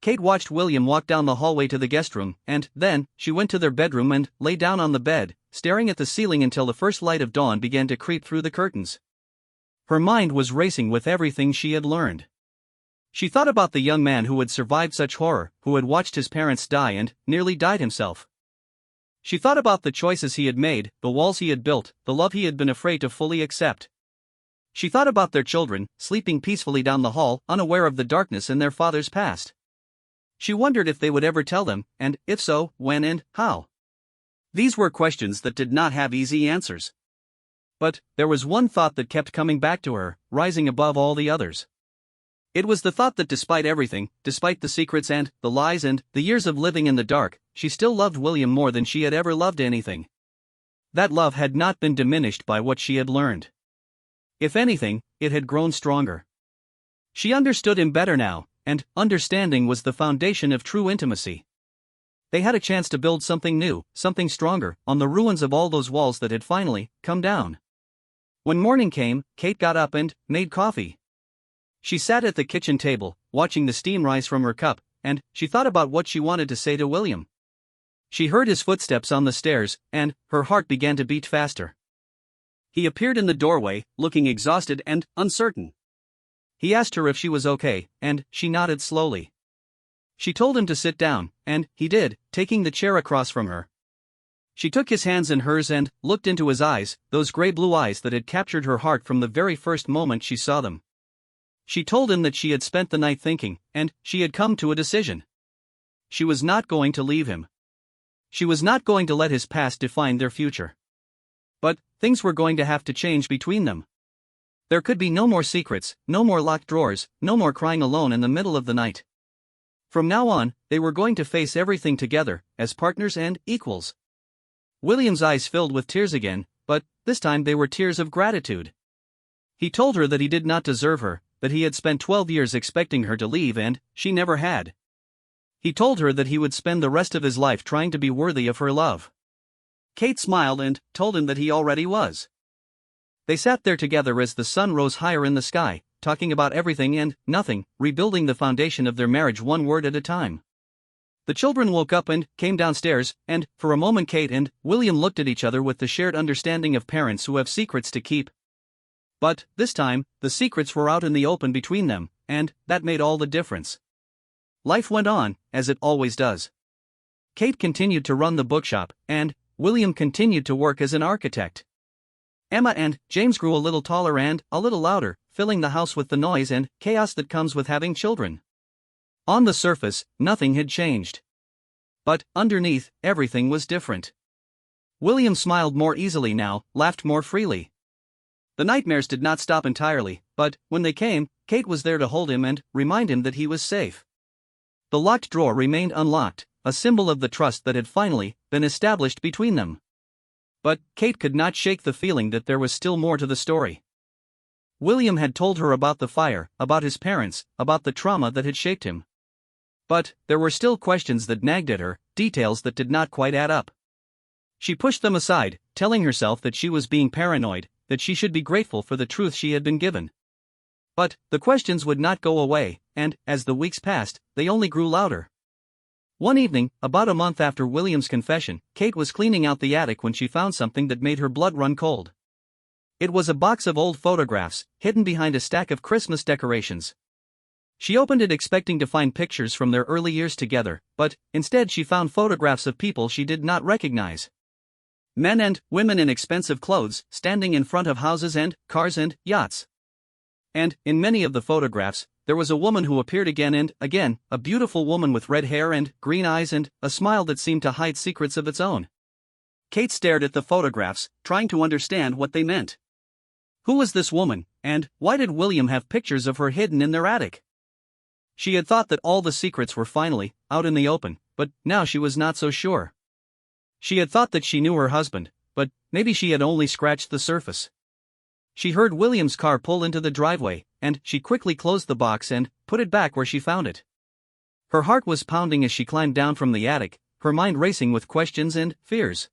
Kate watched William walk down the hallway to the guest room, and then she went to their bedroom and lay down on the bed, staring at the ceiling until the first light of dawn began to creep through the curtains. Her mind was racing with everything she had learned. She thought about the young man who had survived such horror, who had watched his parents die and nearly died himself. She thought about the choices he had made, the walls he had built, the love he had been afraid to fully accept. She thought about their children, sleeping peacefully down the hall, unaware of the darkness in their father's past. She wondered if they would ever tell them, and if so, when and how. These were questions that did not have easy answers. But there was one thought that kept coming back to her, rising above all the others. It was the thought that despite everything, despite the secrets and the lies and the years of living in the dark, she still loved William more than she had ever loved anything. That love had not been diminished by what she had learned. If anything, it had grown stronger. She understood him better now, and understanding was the foundation of true intimacy. They had a chance to build something new, something stronger, on the ruins of all those walls that had finally come down. When morning came, Kate got up and made coffee. She sat at the kitchen table, watching the steam rise from her cup, and she thought about what she wanted to say to William. She heard his footsteps on the stairs, and her heart began to beat faster. He appeared in the doorway, looking exhausted and uncertain. He asked her if she was okay, and she nodded slowly. She told him to sit down, and he did, taking the chair across from her. She took his hands in hers and looked into his eyes, those gray-blue eyes that had captured her heart from the very first moment she saw them. She told him that she had spent the night thinking, and she had come to a decision. She was not going to leave him. She was not going to let his past define their future. But things were going to have to change between them. There could be no more secrets, no more locked drawers, no more crying alone in the middle of the night. From now on, they were going to face everything together, as partners and equals. William's eyes filled with tears again, but this time they were tears of gratitude. He told her that he did not deserve her, that he had spent 12 years expecting her to leave and she never had. He told her that he would spend the rest of his life trying to be worthy of her love. Kate smiled and told him that he already was. They sat there together as the sun rose higher in the sky, talking about everything and nothing, rebuilding the foundation of their marriage one word at a time. The children woke up and came downstairs, and, for a moment, Kate and William looked at each other with the shared understanding of parents who have secrets to keep. But, this time, the secrets were out in the open between them, and that made all the difference. Life went on, as it always does. Kate continued to run the bookshop, and William continued to work as an architect. Emma and James grew a little taller and a little louder, filling the house with the noise and chaos that comes with having children. On the surface, nothing had changed. But, underneath, everything was different. William smiled more easily now, laughed more freely. The nightmares did not stop entirely, but, when they came, Kate was there to hold him and remind him that he was safe. The locked drawer remained unlocked, a symbol of the trust that had finally been established between them. But Kate could not shake the feeling that there was still more to the story. William had told her about the fire, about his parents, about the trauma that had shaped him. But there were still questions that nagged at her, details that did not quite add up. She pushed them aside, telling herself that she was being paranoid, that she should be grateful for the truth she had been given. But the questions would not go away, and, as the weeks passed, they only grew louder. One evening, about a month after William's confession, Kate was cleaning out the attic when she found something that made her blood run cold. It was a box of old photographs, hidden behind a stack of Christmas decorations. She opened it expecting to find pictures from their early years together, but instead she found photographs of people she did not recognize. Men and women in expensive clothes, standing in front of houses and cars and yachts. And, in many of the photographs, there was a woman who appeared again and again, a beautiful woman with red hair and green eyes and a smile that seemed to hide secrets of its own. Kate stared at the photographs, trying to understand what they meant. Who was this woman, and why did William have pictures of her hidden in their attic? She had thought that all the secrets were finally out in the open, but now she was not so sure. She had thought that she knew her husband, but maybe she had only scratched the surface. She heard William's car pull into the driveway, and she quickly closed the box and put it back where she found it. Her heart was pounding as she climbed down from the attic, her mind racing with questions and fears.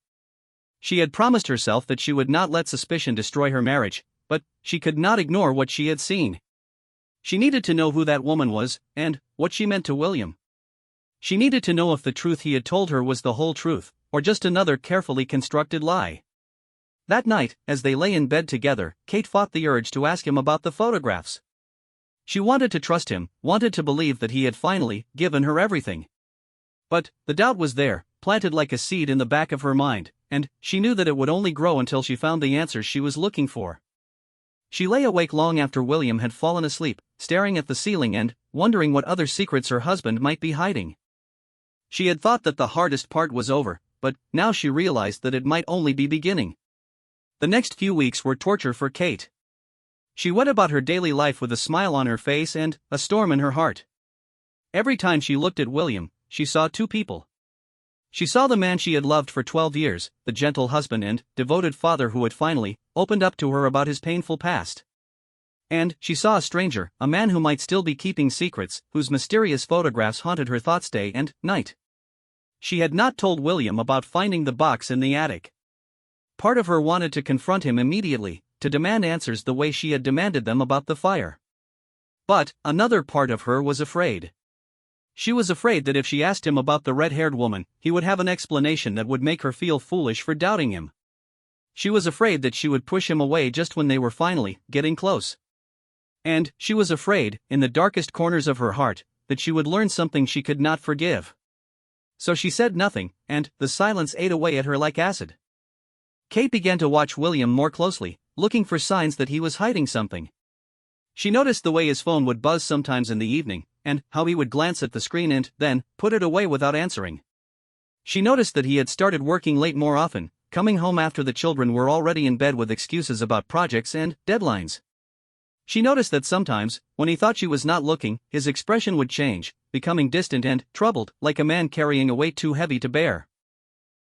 She had promised herself that she would not let suspicion destroy her marriage, but she could not ignore what she had seen. She needed to know who that woman was, and what she meant to William. She needed to know if the truth he had told her was the whole truth, or just another carefully constructed lie. That night, as they lay in bed together, Kate fought the urge to ask him about the photographs. She wanted to trust him, wanted to believe that he had finally given her everything. But the doubt was there, planted like a seed in the back of her mind, and she knew that it would only grow until she found the answers she was looking for. She lay awake long after William had fallen asleep, staring at the ceiling and wondering what other secrets her husband might be hiding. She had thought that the hardest part was over, but now she realized that it might only be beginning. The next few weeks were torture for Kate. She went about her daily life with a smile on her face and a storm in her heart. Every time she looked at William, she saw two people. She saw the man she had loved for 12 years, the gentle husband and devoted father who had finally opened up to her about his painful past. And she saw a stranger, a man who might still be keeping secrets, whose mysterious photographs haunted her thoughts day and night. She had not told William about finding the box in the attic. Part of her wanted to confront him immediately, to demand answers the way she had demanded them about the fire. But another part of her was afraid. She was afraid that if she asked him about the red-haired woman, he would have an explanation that would make her feel foolish for doubting him. She was afraid that she would push him away just when they were finally getting close. And she was afraid, in the darkest corners of her heart, that she would learn something she could not forgive. So she said nothing, and the silence ate away at her like acid. Kate began to watch William more closely, looking for signs that he was hiding something. She noticed the way his phone would buzz sometimes in the evening, and how he would glance at the screen and then put it away without answering. She noticed that he had started working late more often, coming home after the children were already in bed with excuses about projects and deadlines. She noticed that sometimes, when he thought she was not looking, his expression would change, becoming distant and troubled, like a man carrying a weight too heavy to bear.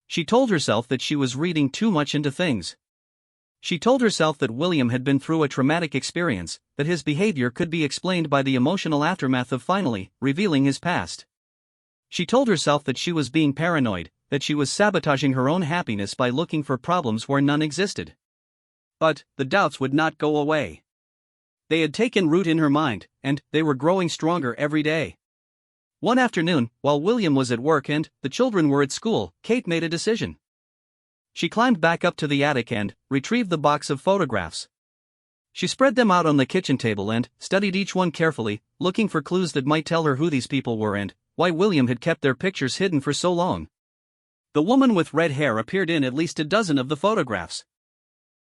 She told herself that she was reading too much into things. She told herself that William had been through a traumatic experience, that his behavior could be explained by the emotional aftermath of finally revealing his past. She told herself that she was being paranoid, that she was sabotaging her own happiness by looking for problems where none existed. But the doubts would not go away. They had taken root in her mind, and they were growing stronger every day. One afternoon, while William was at work and the children were at school, Kate made a decision. She climbed back up to the attic and retrieved the box of photographs. She spread them out on the kitchen table and studied each one carefully, looking for clues that might tell her who these people were and why William had kept their pictures hidden for so long. The woman with red hair appeared in at least a dozen of the photographs.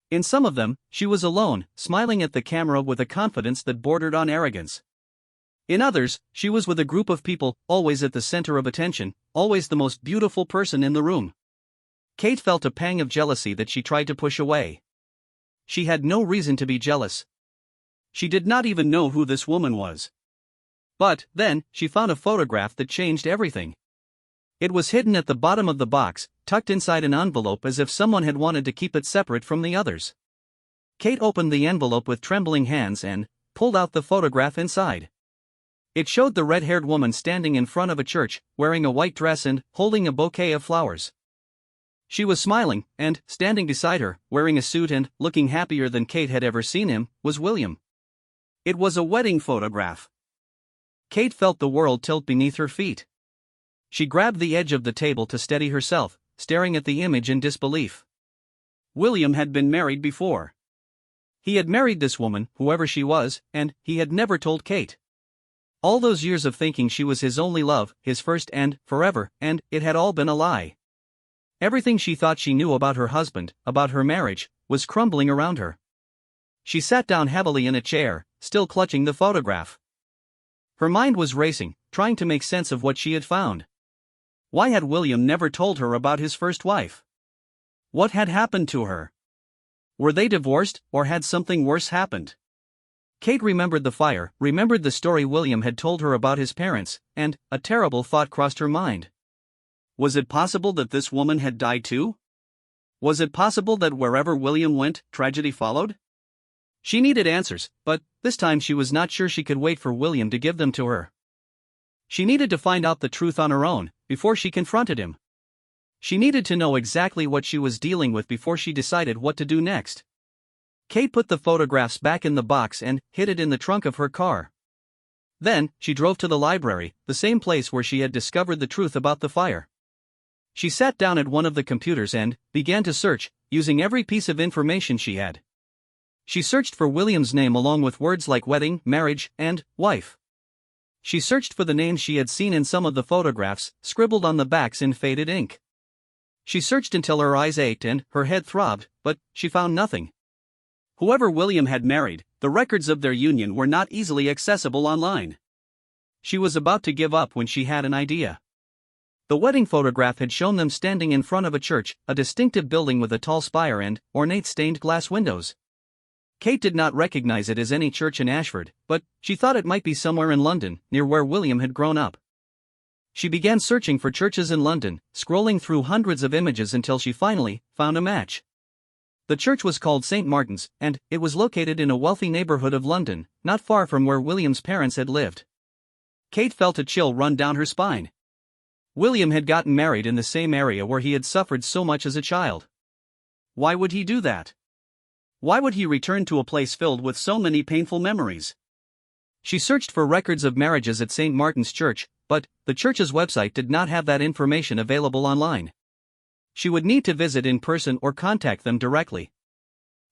In some of them, she was alone, smiling at the camera with a confidence that bordered on arrogance. In others, she was with a group of people, always at the center of attention, always the most beautiful person in the room. Kate felt a pang of jealousy that she tried to push away. She had no reason to be jealous. She did not even know who this woman was. But then, she found a photograph that changed everything. It was hidden at the bottom of the box, tucked inside an envelope as if someone had wanted to keep it separate from the others. Kate opened the envelope with trembling hands and pulled out the photograph inside. It showed the red-haired woman standing in front of a church, wearing a white dress and holding a bouquet of flowers. She was smiling, and standing beside her, wearing a suit and looking happier than Kate had ever seen him, was William. It was a wedding photograph. Kate felt the world tilt beneath her feet. She grabbed the edge of the table to steady herself, staring at the image in disbelief. William had been married before. He had married this woman, whoever she was, and he had never told Kate. All those years of thinking she was his only love, his first and forever, and it had all been a lie. Everything she thought she knew about her husband, about her marriage, was crumbling around her. She sat down heavily in a chair, still clutching the photograph. Her mind was racing, trying to make sense of what she had found. Why had William never told her about his first wife? What had happened to her? Were they divorced, or had something worse happened? Kate remembered the fire, remembered the story William had told her about his parents, and a terrible thought crossed her mind. Was it possible that this woman had died too? Was it possible that wherever William went, tragedy followed? She needed answers, but this time she was not sure she could wait for William to give them to her. She needed to find out the truth on her own, before she confronted him. She needed to know exactly what she was dealing with before she decided what to do next. Kate put the photographs back in the box and hid it in the trunk of her car. Then, she drove to the library, the same place where she had discovered the truth about the fire. She sat down at one of the computers and began to search, using every piece of information she had. She searched for William's name along with words like wedding, marriage, and wife. She searched for the names she had seen in some of the photographs, scribbled on the backs in faded ink. She searched until her eyes ached and her head throbbed, but she found nothing. Whoever William had married, the records of their union were not easily accessible online. She was about to give up when she had an idea. The wedding photograph had shown them standing in front of a church, a distinctive building with a tall spire and ornate stained glass windows. Kate did not recognize it as any church in Ashford, but she thought it might be somewhere in London, near where William had grown up. She began searching for churches in London, scrolling through hundreds of images until she finally found a match. The church was called St. Martin's, and it was located in a wealthy neighborhood of London, not far from where William's parents had lived. Kate felt a chill run down her spine. William had gotten married in the same area where he had suffered so much as a child. Why would he do that? Why would he return to a place filled with so many painful memories? She searched for records of marriages at St. Martin's Church, but the church's website did not have that information available online. She would need to visit in person or contact them directly.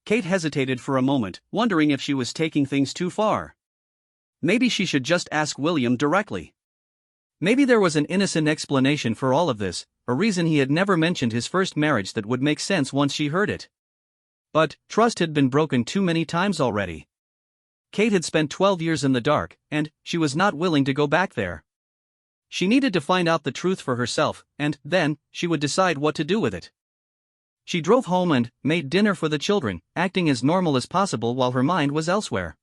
Kate hesitated for a moment, wondering if she was taking things too far. Maybe she should just ask William directly. Maybe there was an innocent explanation for all of this, a reason he had never mentioned his first marriage that would make sense once she heard it. But trust had been broken too many times already. Kate had spent 12 years in the dark, and she was not willing to go back there. She needed to find out the truth for herself, and then she would decide what to do with it. She drove home and made dinner for the children, acting as normal as possible while her mind was elsewhere.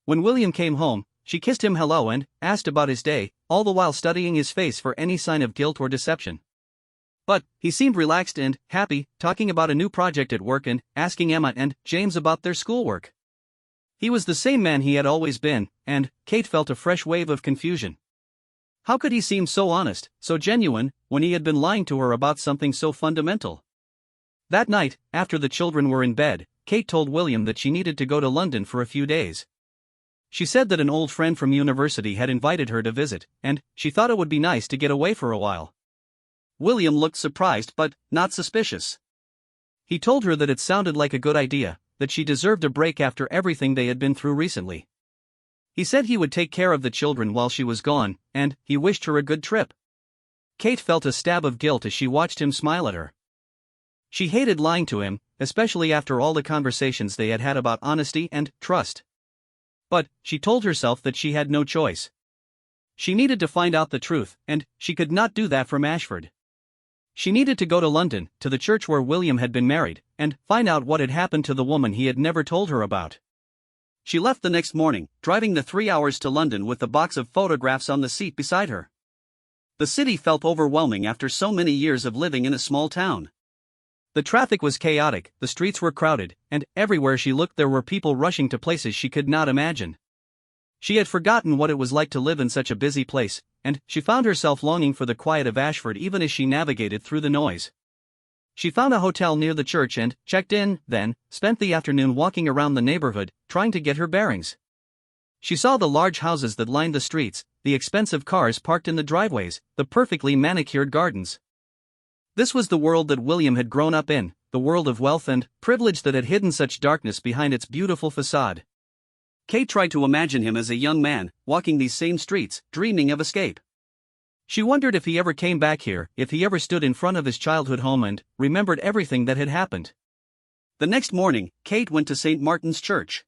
When William came home, she kissed him hello and asked about his day, all the while studying his face for any sign of guilt or deception. But he seemed relaxed and happy, talking about a new project at work and asking Emma and James about their schoolwork. He was the same man he had always been, and Kate felt a fresh wave of confusion. How could he seem so honest, so genuine, when he had been lying to her about something so fundamental? That night, after the children were in bed, Kate told William that she needed to go to London for a few days. She said that an old friend from university had invited her to visit, and she thought it would be nice to get away for a while. William looked surprised but not suspicious. He told her that it sounded like a good idea, that she deserved a break after everything they had been through recently. He said he would take care of the children while she was gone, and he wished her a good trip. Kate felt a stab of guilt as she watched him smile at her. She hated lying to him, especially after all the conversations they had had about honesty and trust. But she told herself that she had no choice. She needed to find out the truth, and she could not do that from Ashford. She needed to go to London, to the church where William had been married, and find out what had happened to the woman he had never told her about. She left the next morning, driving the 3 hours to London with the box of photographs on the seat beside her. The city felt overwhelming after so many years of living in a small town. The traffic was chaotic, the streets were crowded, and everywhere she looked there were people rushing to places she could not imagine. She had forgotten what it was like to live in such a busy place, and she found herself longing for the quiet of Ashford even as she navigated through the noise. She found a hotel near the church and checked in, then spent the afternoon walking around the neighborhood, trying to get her bearings. She saw the large houses that lined the streets, the expensive cars parked in the driveways, the perfectly manicured gardens. This was the world that William had grown up in, the world of wealth and privilege that had hidden such darkness behind its beautiful facade. Kate tried to imagine him as a young man, walking these same streets, dreaming of escape. She wondered if he ever came back here, if he ever stood in front of his childhood home and remembered everything that had happened. The next morning, Kate went to St. Martin's Church.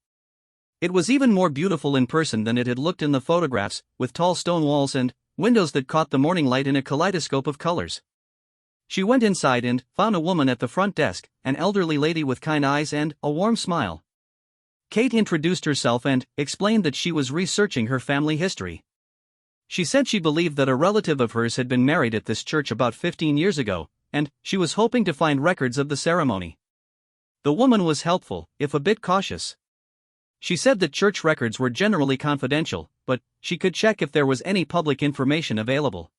It was even more beautiful in person than it had looked in the photographs, with tall stone walls and windows that caught the morning light in a kaleidoscope of colors. She went inside and found a woman at the front desk, an elderly lady with kind eyes and a warm smile. Kate introduced herself and explained that she was researching her family history. She said she believed that a relative of hers had been married at this church about 15 years ago, and she was hoping to find records of the ceremony. The woman was helpful, if a bit cautious. She said that church records were generally confidential, but she could check if there was any public information available.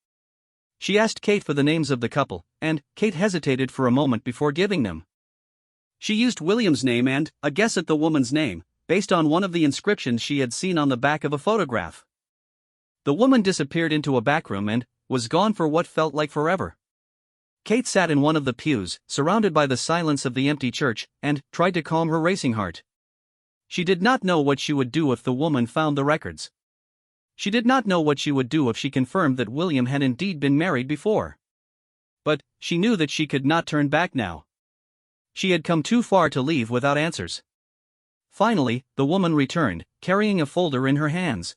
She asked Kate for the names of the couple, and Kate hesitated for a moment before giving them. She used William's name and a guess at the woman's name, based on one of the inscriptions she had seen on the back of a photograph. The woman disappeared into a back room and was gone for what felt like forever. Kate sat in one of the pews, surrounded by the silence of the empty church, and tried to calm her racing heart. She did not know what she would do if the woman found the records. She did not know what she would do if she confirmed that William had indeed been married before. But she knew that she could not turn back now. She had come too far to leave without answers. Finally, the woman returned, carrying a folder in her hands.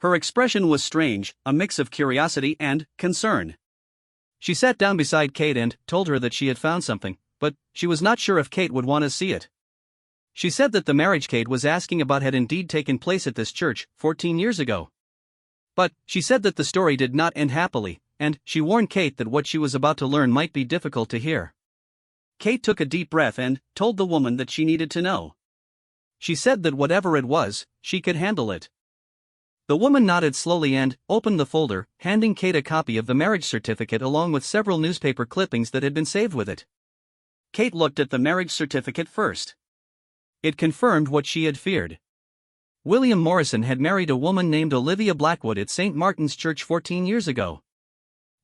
Her expression was strange, a mix of curiosity and concern. She sat down beside Kate and told her that she had found something, but she was not sure if Kate would want to see it. She said that the marriage Kate was asking about had indeed taken place at this church 14 years ago. But she said that the story did not end happily, and she warned Kate that what she was about to learn might be difficult to hear. Kate took a deep breath and told the woman that she needed to know. She said that whatever it was, she could handle it. The woman nodded slowly and opened the folder, handing Kate a copy of the marriage certificate along with several newspaper clippings that had been saved with it. Kate looked at the marriage certificate first. It confirmed what she had feared. William Morrison had married a woman named Olivia Blackwood at St. Martin's Church 14 years ago.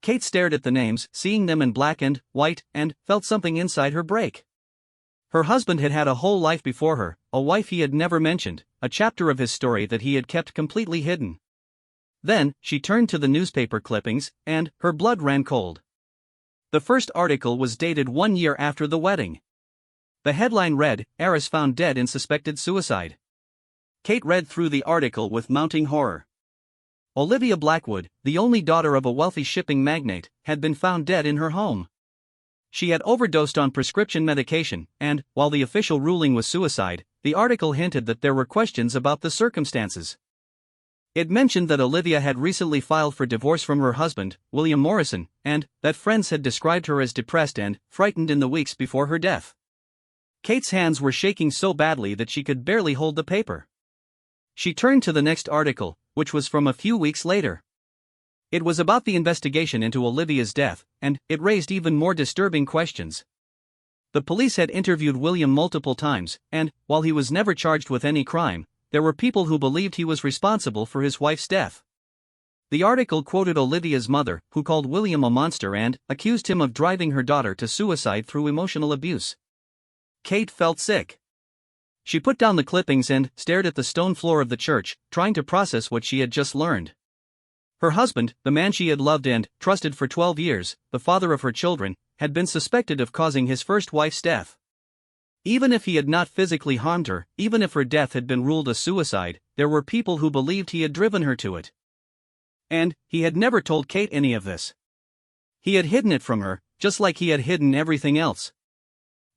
Kate stared at the names, seeing them in black and white, and felt something inside her break. Her husband had had a whole life before her, a wife he had never mentioned, a chapter of his story that he had kept completely hidden. Then, she turned to the newspaper clippings, and her blood ran cold. The first article was dated 1 year after the wedding. The headline read, "Heiress found dead in suspected suicide." Kate read through the article with mounting horror. Olivia Blackwood, the only daughter of a wealthy shipping magnate, had been found dead in her home. She had overdosed on prescription medication, and, while the official ruling was suicide, the article hinted that there were questions about the circumstances. It mentioned that Olivia had recently filed for divorce from her husband, William Morrison, and that friends had described her as depressed and frightened in the weeks before her death. Kate's hands were shaking so badly that she could barely hold the paper. She turned to the next article, which was from a few weeks later. It was about the investigation into Olivia's death, and it raised even more disturbing questions. The police had interviewed William multiple times, and, while he was never charged with any crime, there were people who believed he was responsible for his wife's death. The article quoted Olivia's mother, who called William a monster and accused him of driving her daughter to suicide through emotional abuse. Kate felt sick. She put down the clippings and stared at the stone floor of the church, trying to process what she had just learned. Her husband, the man she had loved and trusted for 12 years, the father of her children, had been suspected of causing his first wife's death. Even if he had not physically harmed her, even if her death had been ruled a suicide, there were people who believed he had driven her to it. And he had never told Kate any of this. He had hidden it from her, just like he had hidden everything else.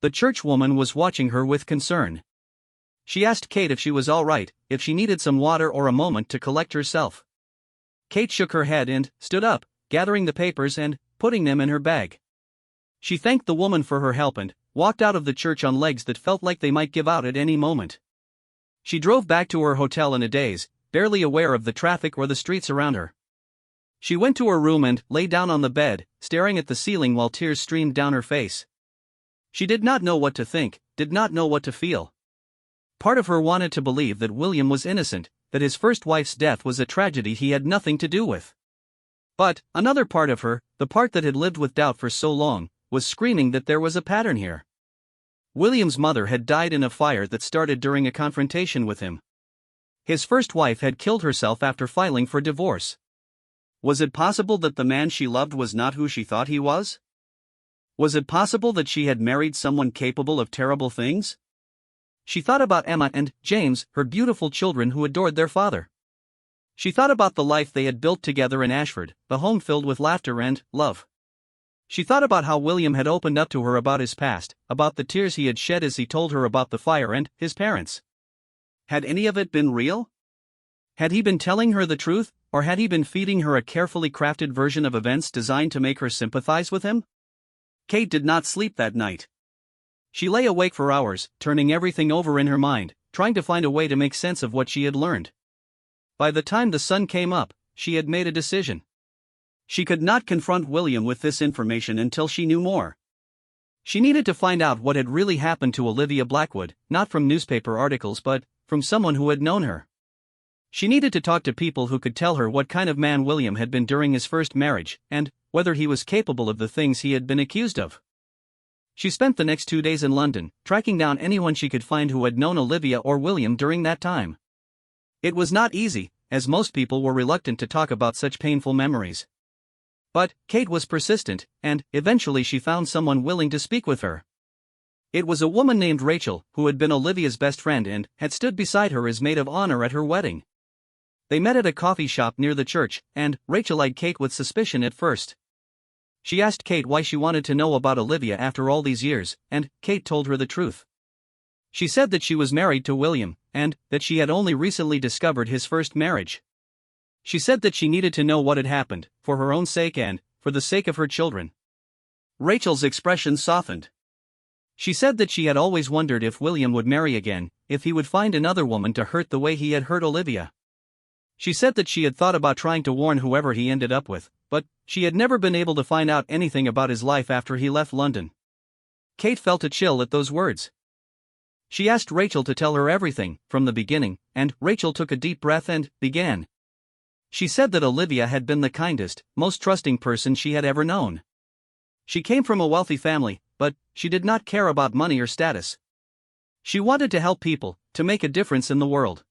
The churchwoman was watching her with concern. She asked Kate if she was all right, if she needed some water or a moment to collect herself. Kate shook her head and stood up, gathering the papers and putting them in her bag. She thanked the woman for her help and walked out of the church on legs that felt like they might give out at any moment. She drove back to her hotel in a daze, barely aware of the traffic or the streets around her. She went to her room and lay down on the bed, staring at the ceiling while tears streamed down her face. She did not know what to think, did not know what to feel. Part of her wanted to believe that William was innocent, that his first wife's death was a tragedy he had nothing to do with. But another part of her, the part that had lived with doubt for so long, was screaming that there was a pattern here. William's mother had died in a fire that started during a confrontation with him. His first wife had killed herself after filing for divorce. Was it possible that the man she loved was not who she thought he was? Was it possible that she had married someone capable of terrible things? She thought about Emma and James, her beautiful children who adored their father. She thought about the life they had built together in Ashford, the home filled with laughter and love. She thought about how William had opened up to her about his past, about the tears he had shed as he told her about the fire and his parents. Had any of it been real? Had he been telling her the truth, or had he been feeding her a carefully crafted version of events designed to make her sympathize with him? Kate did not sleep that night. She lay awake for hours, turning everything over in her mind, trying to find a way to make sense of what she had learned. By the time the sun came up, she had made a decision. She could not confront William with this information until she knew more. She needed to find out what had really happened to Olivia Blackwood, not from newspaper articles but from someone who had known her. She needed to talk to people who could tell her what kind of man William had been during his first marriage, and whether he was capable of the things he had been accused of. She spent the next 2 days in London, tracking down anyone she could find who had known Olivia or William during that time. It was not easy, as most people were reluctant to talk about such painful memories. But Kate was persistent, and eventually she found someone willing to speak with her. It was a woman named Rachel, who had been Olivia's best friend and had stood beside her as maid of honor at her wedding. They met at a coffee shop near the church, and Rachel eyed Kate with suspicion at first. She asked Kate why she wanted to know about Olivia after all these years, and Kate told her the truth. She said that she was married to William, and that she had only recently discovered his first marriage. She said that she needed to know what had happened, for her own sake and for the sake of her children. Rachel's expression softened. She said that she had always wondered if William would marry again, if he would find another woman to hurt the way he had hurt Olivia. She said that she had thought about trying to warn whoever he ended up with, but she had never been able to find out anything about his life after he left London. Kate felt a chill at those words. She asked Rachel to tell her everything, from the beginning, and Rachel took a deep breath and began. She said that Olivia had been the kindest, most trusting person she had ever known. She came from a wealthy family, but she did not care about money or status. She wanted to help people, to make a difference in the world.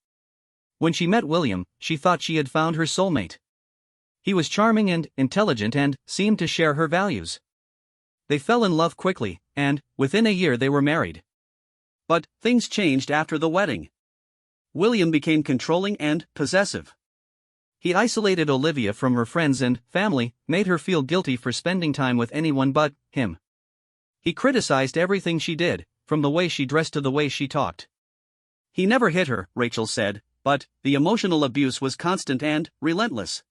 When she met William, she thought she had found her soulmate. He was charming and intelligent and seemed to share her values. They fell in love quickly, and within a year they were married. But things changed after the wedding. William became controlling and possessive. He isolated Olivia from her friends and family, made her feel guilty for spending time with anyone but him. He criticized everything she did, from the way she dressed to the way she talked. He never hit her, Rachel said, but the emotional abuse was constant and relentless.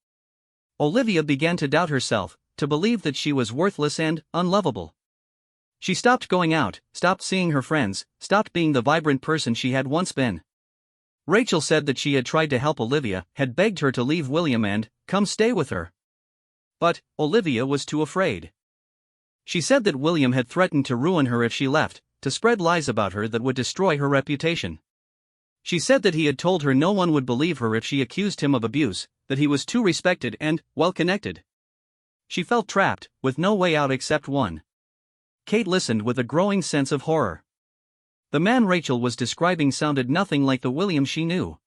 Olivia began to doubt herself, to believe that she was worthless and unlovable. She stopped going out, stopped seeing her friends, stopped being the vibrant person she had once been. Rachel said that she had tried to help Olivia, had begged her to leave William and come stay with her. But Olivia was too afraid. She said that William had threatened to ruin her if she left, to spread lies about her that would destroy her reputation. She said that he had told her no one would believe her if she accused him of abuse, that he was too respected and well-connected. She felt trapped, with no way out except one. Kate listened with a growing sense of horror. The man Rachel was describing sounded nothing like the William she knew.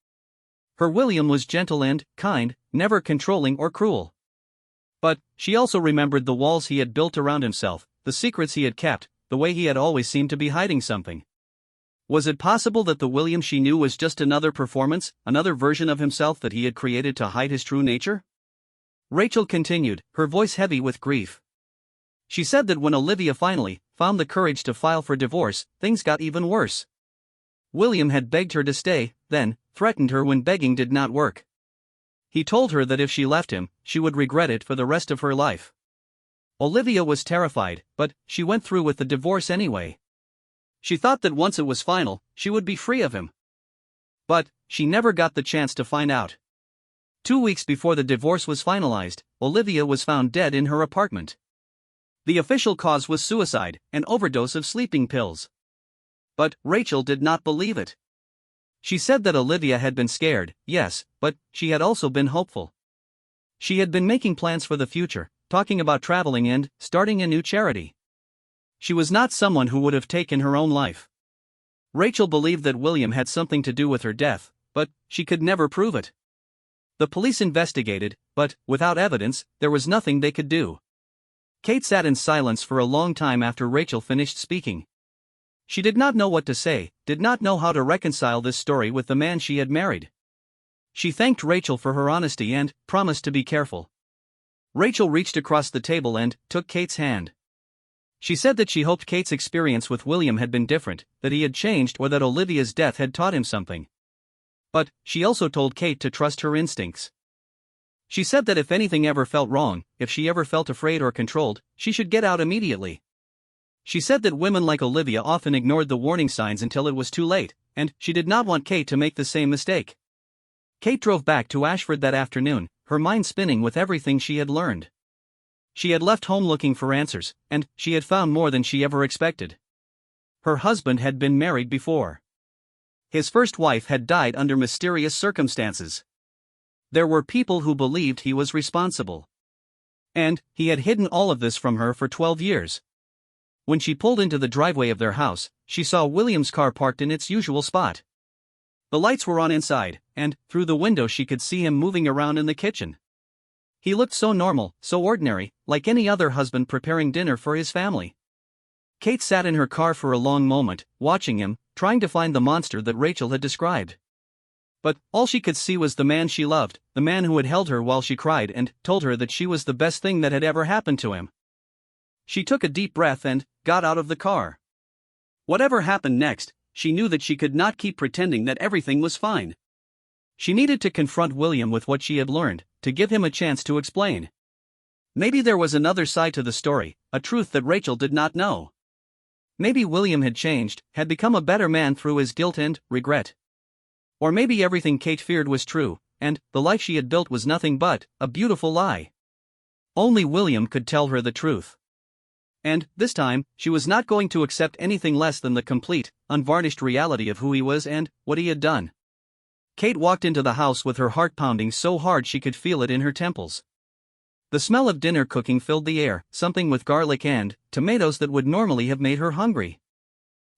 Her William was gentle and kind, never controlling or cruel. But she also remembered the walls he had built around himself, the secrets he had kept, the way he had always seemed to be hiding something. Was it possible that the William she knew was just another performance, another version of himself that he had created to hide his true nature? Rachel continued, her voice heavy with grief. She said that when Olivia finally found the courage to file for divorce, things got even worse. William had begged her to stay, then threatened her when begging did not work. He told her that if she left him, she would regret it for the rest of her life. Olivia was terrified, but she went through with the divorce anyway. She thought that once it was final, she would be free of him. But she never got the chance to find out. 2 weeks before the divorce was finalized, Olivia was found dead in her apartment. The official cause was suicide, an overdose of sleeping pills. But Rachel did not believe it. She said that Olivia had been scared, yes, but she had also been hopeful. She had been making plans for the future, talking about traveling and starting a new charity. She was not someone who would have taken her own life. Rachel believed that William had something to do with her death, but she could never prove it. The police investigated, but without evidence, there was nothing they could do. Kate sat in silence for a long time after Rachel finished speaking. She did not know what to say, did not know how to reconcile this story with the man she had married. She thanked Rachel for her honesty and promised to be careful. Rachel reached across the table and took Kate's hand. She said that she hoped Kate's experience with William had been different, that he had changed or that Olivia's death had taught him something. But she also told Kate to trust her instincts. She said that if anything ever felt wrong, if she ever felt afraid or controlled, she should get out immediately. She said that women like Olivia often ignored the warning signs until it was too late, and she did not want Kate to make the same mistake. Kate drove back to Ashford that afternoon, her mind spinning with everything she had learned. She had left home looking for answers, and she had found more than she ever expected. Her husband had been married before. His first wife had died under mysterious circumstances. There were people who believed he was responsible. And he had hidden all of this from her for 12 years. When she pulled into the driveway of their house, she saw William's car parked in its usual spot. The lights were on inside, and through the window she could see him moving around in the kitchen. He looked so normal, so ordinary, like any other husband preparing dinner for his family. Kate sat in her car for a long moment, watching him, trying to find the monster that Rachel had described. But all she could see was the man she loved, the man who had held her while she cried and told her that she was the best thing that had ever happened to him. She took a deep breath and got out of the car. Whatever happened next, she knew that she could not keep pretending that everything was fine. She needed to confront William with what she had learned, to give him a chance to explain. Maybe there was another side to the story, a truth that Rachel did not know. Maybe William had changed, had become a better man through his guilt and regret. Or maybe everything Kate feared was true, and the life she had built was nothing but a beautiful lie. Only William could tell her the truth. And, this time, she was not going to accept anything less than the complete, unvarnished reality of who he was and what he had done. Kate walked into the house with her heart pounding so hard she could feel it in her temples. The smell of dinner cooking filled the air, something with garlic and tomatoes that would normally have made her hungry.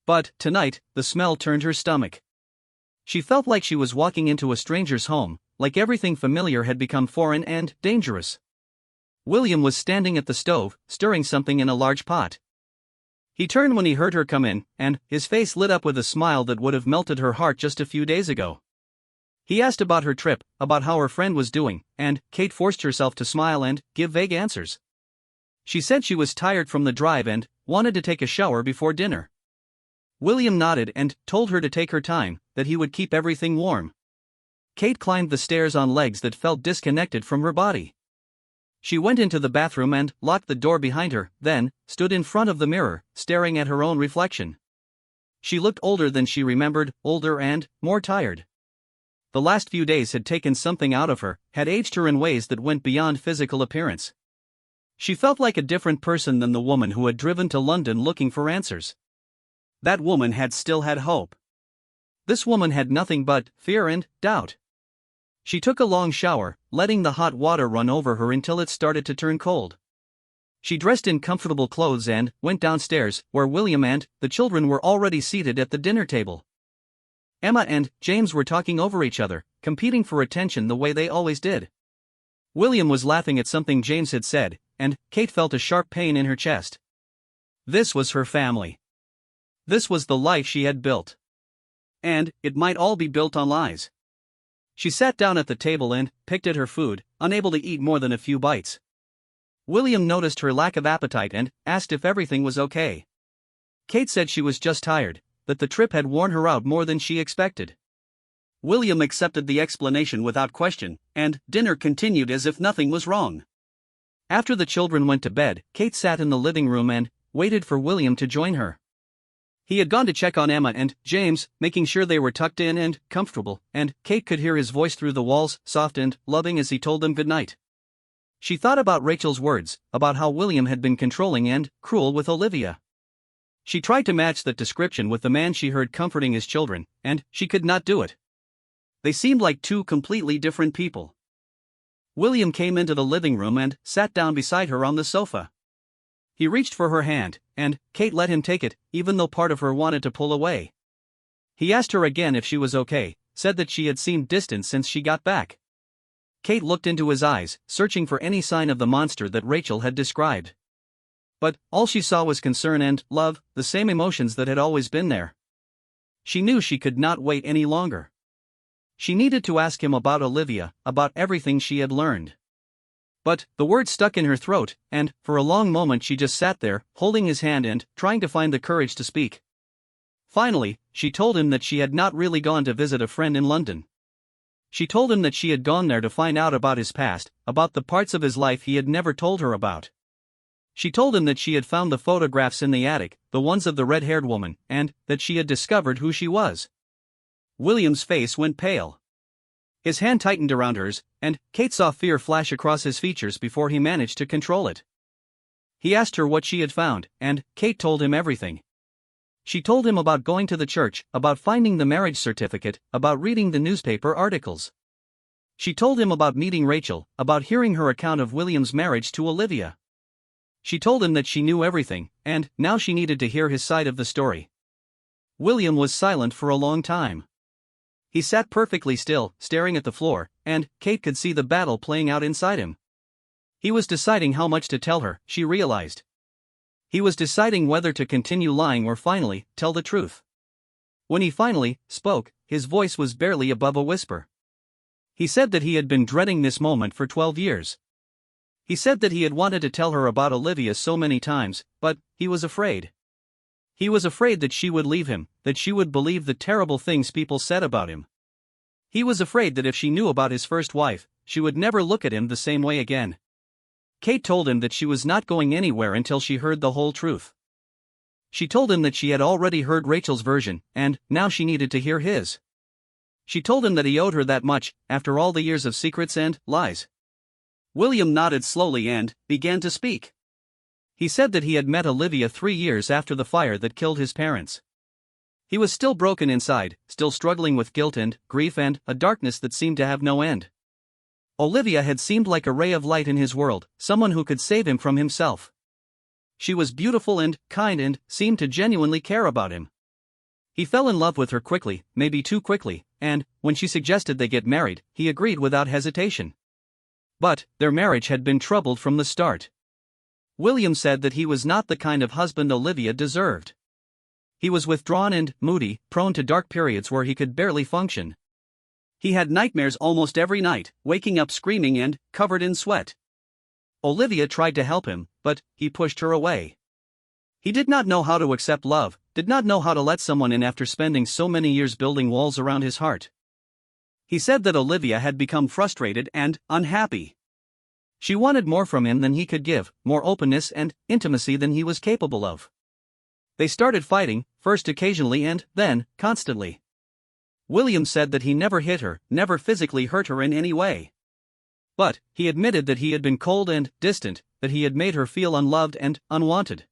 But, tonight, the smell turned her stomach. She felt like she was walking into a stranger's home, like everything familiar had become foreign and dangerous. William was standing at the stove, stirring something in a large pot. He turned when he heard her come in, and his face lit up with a smile that would have melted her heart just a few days ago. He asked about her trip, about how her friend was doing, and Kate forced herself to smile and give vague answers. She said she was tired from the drive and wanted to take a shower before dinner. William nodded and told her to take her time, that he would keep everything warm. Kate climbed the stairs on legs that felt disconnected from her body. She went into the bathroom and locked the door behind her, then stood in front of the mirror, staring at her own reflection. She looked older than she remembered, older and more tired. The last few days had taken something out of her, had aged her in ways that went beyond physical appearance. She felt like a different person than the woman who had driven to London looking for answers. That woman had still had hope. This woman had nothing but fear and doubt. She took a long shower, letting the hot water run over her until it started to turn cold. She dressed in comfortable clothes and went downstairs, where William and the children were already seated at the dinner table. Emma and James were talking over each other, competing for attention the way they always did. William was laughing at something James had said, and Kate felt a sharp pain in her chest. This was her family. This was the life she had built. And it might all be built on lies. She sat down at the table and picked at her food, unable to eat more than a few bites. William noticed her lack of appetite and asked if everything was okay. Kate said she was just tired, that the trip had worn her out more than she expected. William accepted the explanation without question, and dinner continued as if nothing was wrong. After the children went to bed, Kate sat in the living room and waited for William to join her. He had gone to check on Emma and James, making sure they were tucked in and comfortable, and Kate could hear his voice through the walls, soft and loving as he told them goodnight. She thought about Rachel's words, about how William had been controlling and cruel with Olivia. She tried to match that description with the man she heard comforting his children, and she could not do it. They seemed like two completely different people. William came into the living room and sat down beside her on the sofa. He reached for her hand, and Kate let him take it, even though part of her wanted to pull away. He asked her again if she was okay, said that she had seemed distant since she got back. Kate looked into his eyes, searching for any sign of the monster that Rachel had described. But all she saw was concern and love, the same emotions that had always been there. She knew she could not wait any longer. She needed to ask him about Olivia, about everything she had learned. But the words stuck in her throat, and for a long moment she just sat there, holding his hand and trying to find the courage to speak. Finally, she told him that she had not really gone to visit a friend in London. She told him that she had gone there to find out about his past, about the parts of his life he had never told her about. She told him that she had found the photographs in the attic, the ones of the red-haired woman, and that she had discovered who she was. William's face went pale. His hand tightened around hers, and Kate saw fear flash across his features before he managed to control it. He asked her what she had found, and Kate told him everything. She told him about going to the church, about finding the marriage certificate, about reading the newspaper articles. She told him about meeting Rachel, about hearing her account of William's marriage to Olivia. She told him that she knew everything, and now she needed to hear his side of the story. William was silent for a long time. He sat perfectly still, staring at the floor, and Kate could see the battle playing out inside him. He was deciding how much to tell her, she realized. He was deciding whether to continue lying or finally tell the truth. When he finally spoke, his voice was barely above a whisper. He said that he had been dreading this moment for 12 years. He said that he had wanted to tell her about Olivia so many times, but he was afraid. He was afraid that she would leave him, that she would believe the terrible things people said about him. He was afraid that if she knew about his first wife, she would never look at him the same way again. Kate told him that she was not going anywhere until she heard the whole truth. She told him that she had already heard Rachel's version, and now she needed to hear his. She told him that he owed her that much, after all the years of secrets and lies. William nodded slowly and began to speak. He said that he had met Olivia 3 years after the fire that killed his parents. He was still broken inside, still struggling with guilt and grief and a darkness that seemed to have no end. Olivia had seemed like a ray of light in his world, someone who could save him from himself. She was beautiful and kind and seemed to genuinely care about him. He fell in love with her quickly, maybe too quickly, and when she suggested they get married, he agreed without hesitation. But their marriage had been troubled from the start. William said that he was not the kind of husband Olivia deserved. He was withdrawn and moody, prone to dark periods where he could barely function. He had nightmares almost every night, waking up screaming and covered in sweat. Olivia tried to help him, but he pushed her away. He did not know how to accept love, did not know how to let someone in after spending so many years building walls around his heart. He said that Olivia had become frustrated and unhappy. She wanted more from him than he could give, more openness and intimacy than he was capable of. They started fighting, first occasionally and then constantly. William said that he never hit her, never physically hurt her in any way. But he admitted that he had been cold and distant, that he had made her feel unloved and unwanted.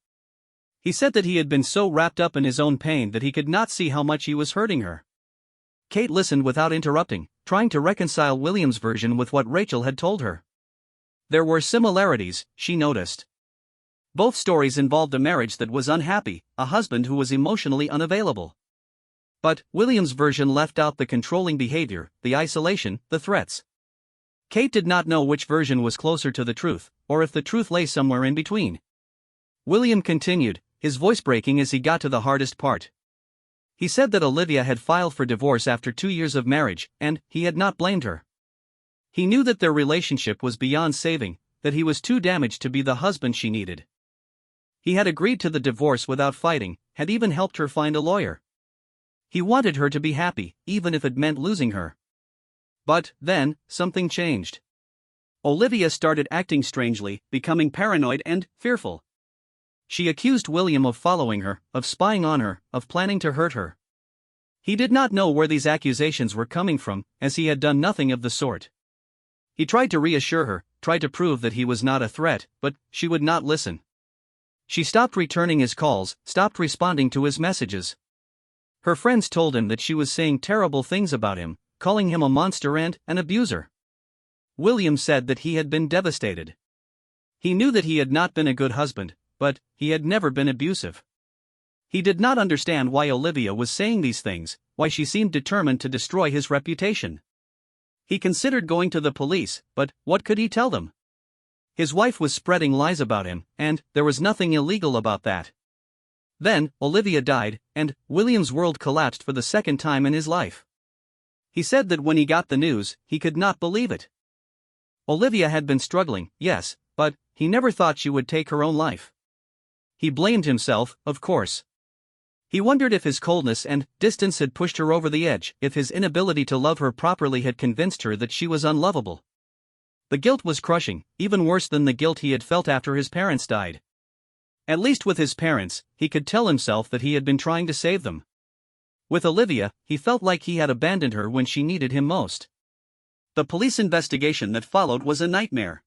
He said that he had been so wrapped up in his own pain that he could not see how much he was hurting her. Kate listened without interrupting, trying to reconcile William's version with what Rachel had told her. There were similarities, she noticed. Both stories involved a marriage that was unhappy, a husband who was emotionally unavailable. But William's version left out the controlling behavior, the isolation, the threats. Kate did not know which version was closer to the truth, or if the truth lay somewhere in between. William continued, his voice breaking as he got to the hardest part. He said that Olivia had filed for divorce after 2 years of marriage, and he had not blamed her. He knew that their relationship was beyond saving, that he was too damaged to be the husband she needed. He had agreed to the divorce without fighting, had even helped her find a lawyer. He wanted her to be happy, even if it meant losing her. But then, something changed. Olivia started acting strangely, becoming paranoid and fearful. She accused William of following her, of spying on her, of planning to hurt her. He did not know where these accusations were coming from, as he had done nothing of the sort. He tried to reassure her, tried to prove that he was not a threat, but she would not listen. She stopped returning his calls, stopped responding to his messages. Her friends told him that she was saying terrible things about him, calling him a monster and an abuser. William said that he had been devastated. He knew that he had not been a good husband, but he had never been abusive. He did not understand why Olivia was saying these things, why she seemed determined to destroy his reputation. He considered going to the police, but what could he tell them? His wife was spreading lies about him, and there was nothing illegal about that. Then, Olivia died, and William's world collapsed for the second time in his life. He said that when he got the news, he could not believe it. Olivia had been struggling, yes, but he never thought she would take her own life. He blamed himself, of course. He wondered if his coldness and distance had pushed her over the edge, if his inability to love her properly had convinced her that she was unlovable. The guilt was crushing, even worse than the guilt he had felt after his parents died. At least with his parents, he could tell himself that he had been trying to save them. With Olivia, he felt like he had abandoned her when she needed him most. The police investigation that followed was a nightmare.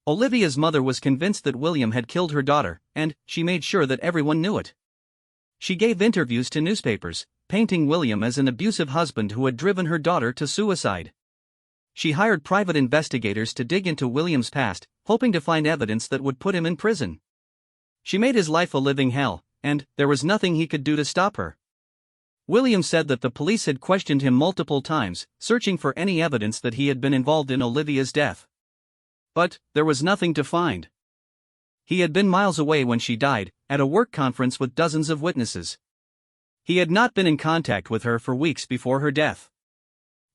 Olivia's mother was convinced that William had killed her daughter, and she made sure that everyone knew it. She gave interviews to newspapers, painting William as an abusive husband who had driven her daughter to suicide. She hired private investigators to dig into William's past, hoping to find evidence that would put him in prison. She made his life a living hell, and there was nothing he could do to stop her. William said that the police had questioned him multiple times, searching for any evidence that he had been involved in Olivia's death. But there was nothing to find. He had been miles away when she died, at a work conference with dozens of witnesses. He had not been in contact with her for weeks before her death.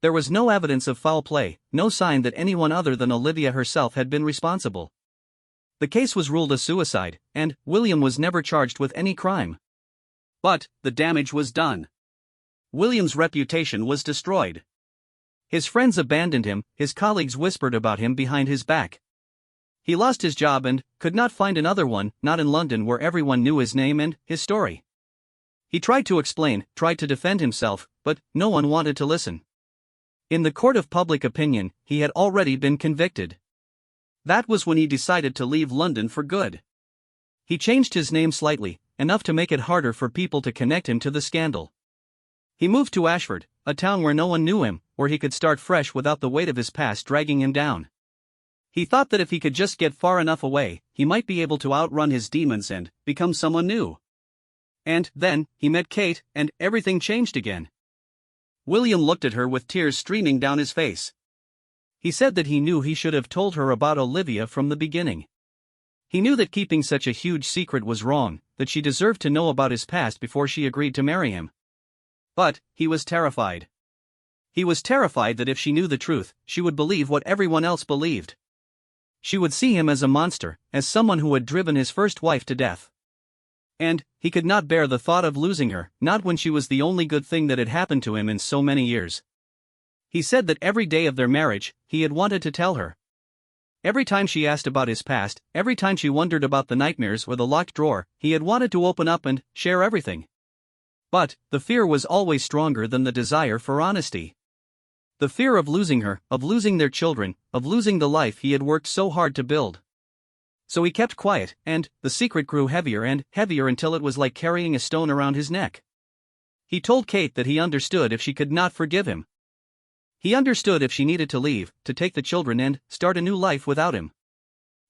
There was no evidence of foul play, no sign that anyone other than Olivia herself had been responsible. The case was ruled a suicide, and William was never charged with any crime. But the damage was done. William's reputation was destroyed. His friends abandoned him, his colleagues whispered about him behind his back. He lost his job and could not find another one, not in London where everyone knew his name and his story. He tried to explain, tried to defend himself, but no one wanted to listen. In the court of public opinion, he had already been convicted. That was when he decided to leave London for good. He changed his name slightly, enough to make it harder for people to connect him to the scandal. He moved to Ashford, a town where no one knew him, where he could start fresh without the weight of his past dragging him down. He thought that if he could just get far enough away, he might be able to outrun his demons and become someone new. And then, he met Kate, and everything changed again. William looked at her with tears streaming down his face. He said that he knew he should have told her about Olivia from the beginning. He knew that keeping such a huge secret was wrong, that she deserved to know about his past before she agreed to marry him. But he was terrified. He was terrified that if she knew the truth, she would believe what everyone else believed. She would see him as a monster, as someone who had driven his first wife to death. And he could not bear the thought of losing her, not when she was the only good thing that had happened to him in so many years. He said that every day of their marriage, he had wanted to tell her. Every time she asked about his past, every time she wondered about the nightmares or the locked drawer, he had wanted to open up and share everything. But the fear was always stronger than the desire for honesty. The fear of losing her, of losing their children, of losing the life he had worked so hard to build. So he kept quiet, and the secret grew heavier and heavier until it was like carrying a stone around his neck. He told Kate that he understood if she could not forgive him. He understood if she needed to leave, to take the children and start a new life without him.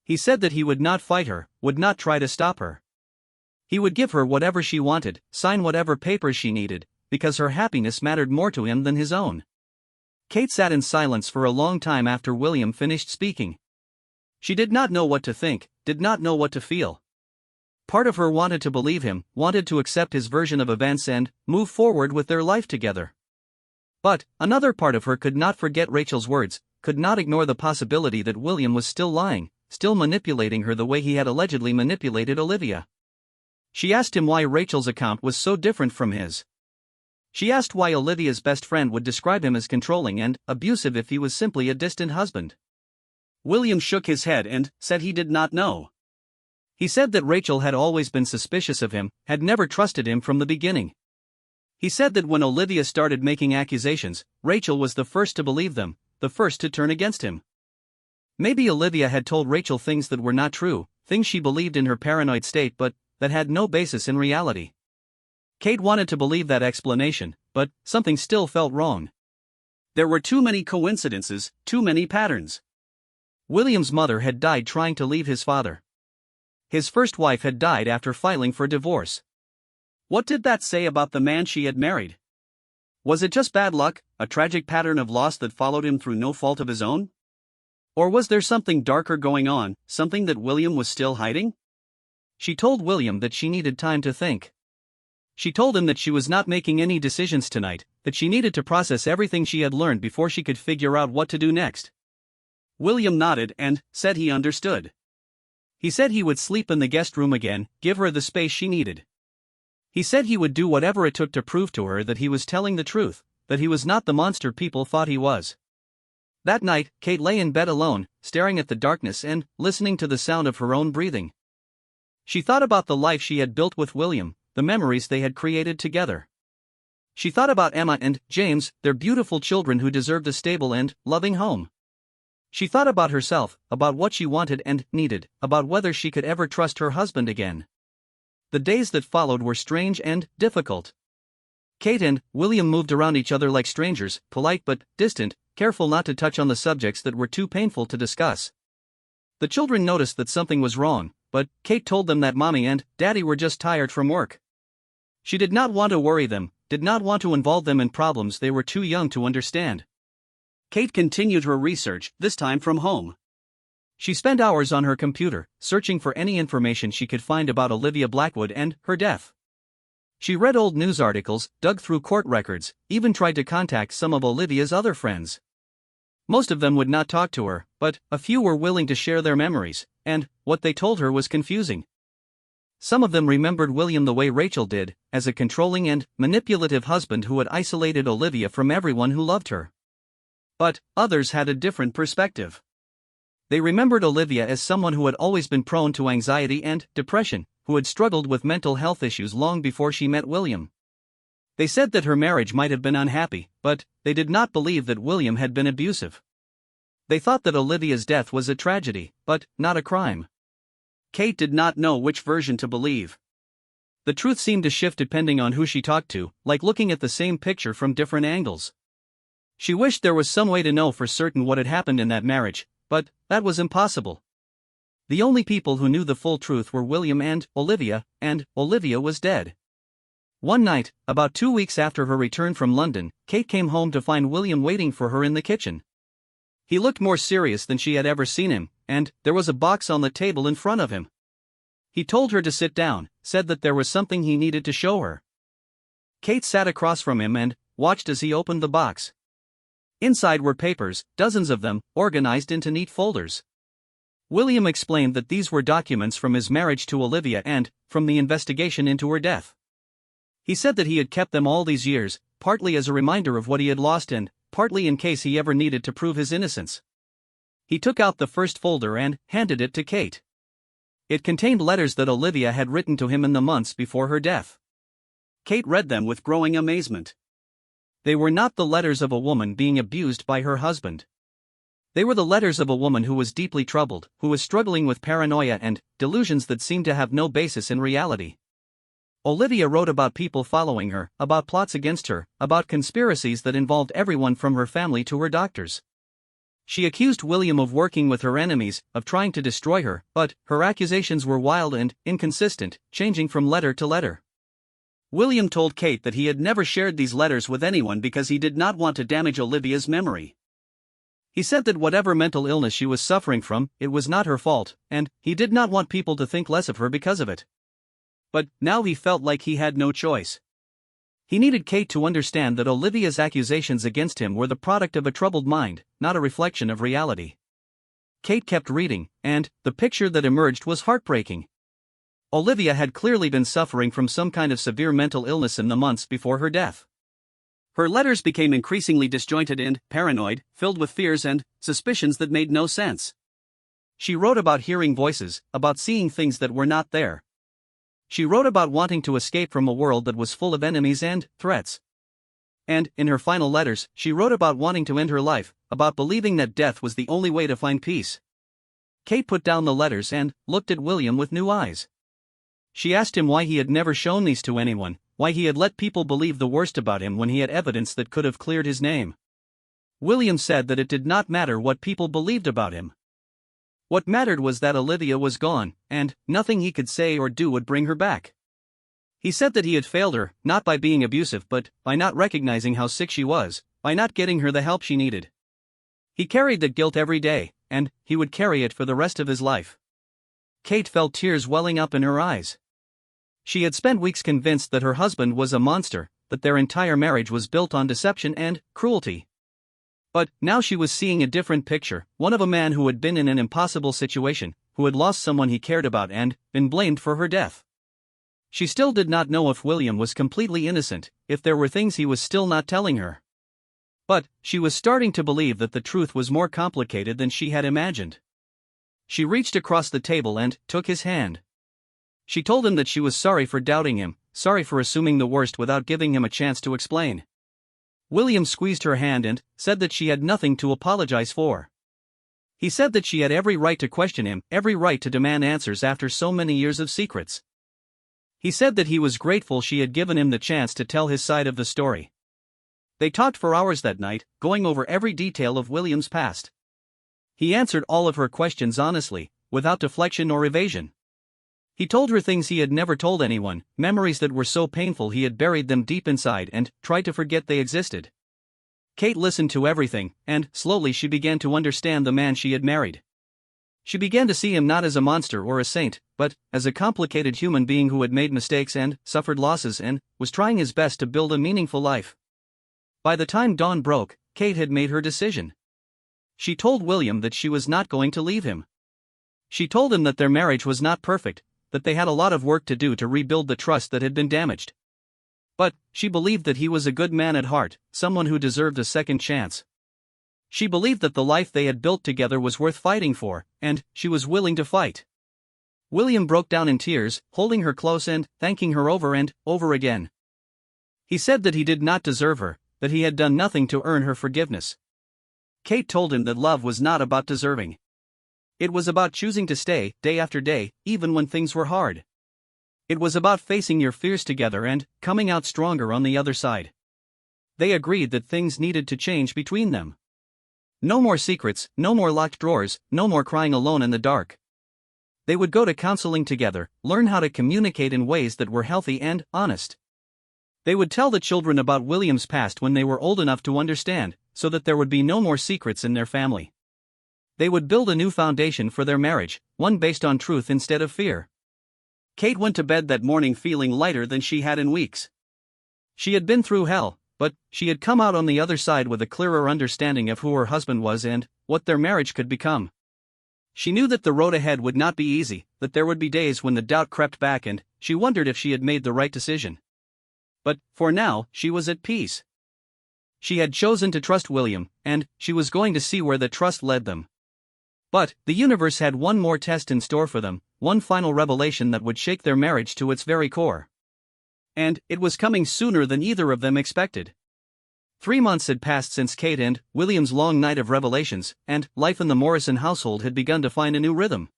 He said that he would not fight her, would not try to stop her. He would give her whatever she wanted, sign whatever papers she needed, because her happiness mattered more to him than his own. Kate sat in silence for a long time after William finished speaking. She did not know what to think, did not know what to feel. Part of her wanted to believe him, wanted to accept his version of events and move forward with their life together. But another part of her could not forget Rachel's words, could not ignore the possibility that William was still lying, still manipulating her the way he had allegedly manipulated Olivia. She asked him why Rachel's account was so different from his. She asked why Olivia's best friend would describe him as controlling and abusive if he was simply a distant husband. William shook his head and said he did not know. He said that Rachel had always been suspicious of him, had never trusted him from the beginning. He said that when Olivia started making accusations, Rachel was the first to believe them, the first to turn against him. Maybe Olivia had told Rachel things that were not true, things she believed in her paranoid state but that had no basis in reality. Kate wanted to believe that explanation, but something still felt wrong. There were too many coincidences, too many patterns. William's mother had died trying to leave his father. His first wife had died after filing for divorce. What did that say about the man she had married? Was it just bad luck, a tragic pattern of loss that followed him through no fault of his own? Or was there something darker going on, something that William was still hiding? She told William that she needed time to think. She told him that she was not making any decisions tonight, that she needed to process everything she had learned before she could figure out what to do next. William nodded and said he understood. He said he would sleep in the guest room again, give her the space she needed. He said he would do whatever it took to prove to her that he was telling the truth, that he was not the monster people thought he was. That night, Kate lay in bed alone, staring at the darkness and listening to the sound of her own breathing. She thought about the life she had built with William, the memories they had created together. She thought about Emma and James, their beautiful children who deserved a stable and loving home. She thought about herself, about what she wanted and needed, about whether she could ever trust her husband again. The days that followed were strange and difficult. Kate and William moved around each other like strangers, polite but distant, careful not to touch on the subjects that were too painful to discuss. The children noticed that something was wrong, but Kate told them that Mommy and Daddy were just tired from work. She did not want to worry them, did not want to involve them in problems they were too young to understand. Kate continued her research, this time from home. She spent hours on her computer, searching for any information she could find about Olivia Blackwood and her death. She read old news articles, dug through court records, even tried to contact some of Olivia's other friends. Most of them would not talk to her, but a few were willing to share their memories, and what they told her was confusing. Some of them remembered William the way Rachel did, as a controlling and manipulative husband who had isolated Olivia from everyone who loved her. But others had a different perspective. They remembered Olivia as someone who had always been prone to anxiety and depression, who had struggled with mental health issues long before she met William. They said that her marriage might have been unhappy, but they did not believe that William had been abusive. They thought that Olivia's death was a tragedy, but not a crime. Kate did not know which version to believe. The truth seemed to shift depending on who she talked to, like looking at the same picture from different angles. She wished there was some way to know for certain what had happened in that marriage, but that was impossible. The only people who knew the full truth were William and Olivia was dead. One night, about 2 weeks after her return from London, Kate came home to find William waiting for her in the kitchen. He looked more serious than she had ever seen him, and there was a box on the table in front of him. He told her to sit down, said that there was something he needed to show her. Kate sat across from him and watched as he opened the box. Inside were papers, dozens of them, organized into neat folders. William explained that these were documents from his marriage to Olivia and from the investigation into her death. He said that he had kept them all these years, partly as a reminder of what he had lost and partly in case he ever needed to prove his innocence. He took out the first folder and handed it to Kate. It contained letters that Olivia had written to him in the months before her death. Kate read them with growing amazement. They were not the letters of a woman being abused by her husband. They were the letters of a woman who was deeply troubled, who was struggling with paranoia and delusions that seemed to have no basis in reality. Olivia wrote about people following her, about plots against her, about conspiracies that involved everyone from her family to her doctors. She accused William of working with her enemies, of trying to destroy her, but her accusations were wild and inconsistent, changing from letter to letter. William told Kate that he had never shared these letters with anyone because he did not want to damage Olivia's memory. He said that whatever mental illness she was suffering from, it was not her fault, and he did not want people to think less of her because of it. But now he felt like he had no choice. He needed Kate to understand that Olivia's accusations against him were the product of a troubled mind, not a reflection of reality. Kate kept reading, and the picture that emerged was heartbreaking. Olivia had clearly been suffering from some kind of severe mental illness in the months before her death. Her letters became increasingly disjointed and paranoid, filled with fears and suspicions that made no sense. She wrote about hearing voices, about seeing things that were not there. She wrote about wanting to escape from a world that was full of enemies and threats. And, in her final letters, she wrote about wanting to end her life, about believing that death was the only way to find peace. Kate put down the letters and looked at William with new eyes. She asked him why he had never shown these to anyone, why he had let people believe the worst about him when he had evidence that could have cleared his name. William said that it did not matter what people believed about him. What mattered was that Olivia was gone, and nothing he could say or do would bring her back. He said that he had failed her, not by being abusive but by not recognizing how sick she was, by not getting her the help she needed. He carried that guilt every day, and he would carry it for the rest of his life. Kate felt tears welling up in her eyes. She had spent weeks convinced that her husband was a monster, that their entire marriage was built on deception and cruelty. But now she was seeing a different picture, one of a man who had been in an impossible situation, who had lost someone he cared about and been blamed for her death. She still did not know if William was completely innocent, if there were things he was still not telling her. But she was starting to believe that the truth was more complicated than she had imagined. She reached across the table and took his hand. She told him that she was sorry for doubting him, sorry for assuming the worst without giving him a chance to explain. William squeezed her hand and said that she had nothing to apologize for. He said that she had every right to question him, every right to demand answers after so many years of secrets. He said that he was grateful she had given him the chance to tell his side of the story. They talked for hours that night, going over every detail of William's past. He answered all of her questions honestly, without deflection or evasion. He told her things he had never told anyone, memories that were so painful he had buried them deep inside and tried to forget they existed. Kate listened to everything, and slowly she began to understand the man she had married. She began to see him not as a monster or a saint, but as a complicated human being who had made mistakes and suffered losses and was trying his best to build a meaningful life. By the time dawn broke, Kate had made her decision. She told William that she was not going to leave him. She told him that their marriage was not perfect, that they had a lot of work to do to rebuild the trust that had been damaged. But she believed that he was a good man at heart, someone who deserved a second chance. She believed that the life they had built together was worth fighting for, and she was willing to fight. William broke down in tears, holding her close and thanking her over and over again. He said that he did not deserve her, that he had done nothing to earn her forgiveness. Kate told him that love was not about deserving. It was about choosing to stay, day after day, even when things were hard. It was about facing your fears together and coming out stronger on the other side. They agreed that things needed to change between them. No more secrets, no more locked drawers, no more crying alone in the dark. They would go to counseling together, learn how to communicate in ways that were healthy and honest. They would tell the children about William's past when they were old enough to understand, so that there would be no more secrets in their family. They would build a new foundation for their marriage, one based on truth instead of fear. Kate went to bed that morning feeling lighter than she had in weeks. She had been through hell, but she had come out on the other side with a clearer understanding of who her husband was and what their marriage could become. She knew that the road ahead would not be easy, that there would be days when the doubt crept back and she wondered if she had made the right decision. But, for now, she was at peace. She had chosen to trust William, and she was going to see where the trust led them. But the universe had one more test in store for them, one final revelation that would shake their marriage to its very core. And it was coming sooner than either of them expected. 3 months had passed since Kate and William's long night of revelations, and life in the Morrison household had begun to find a new rhythm.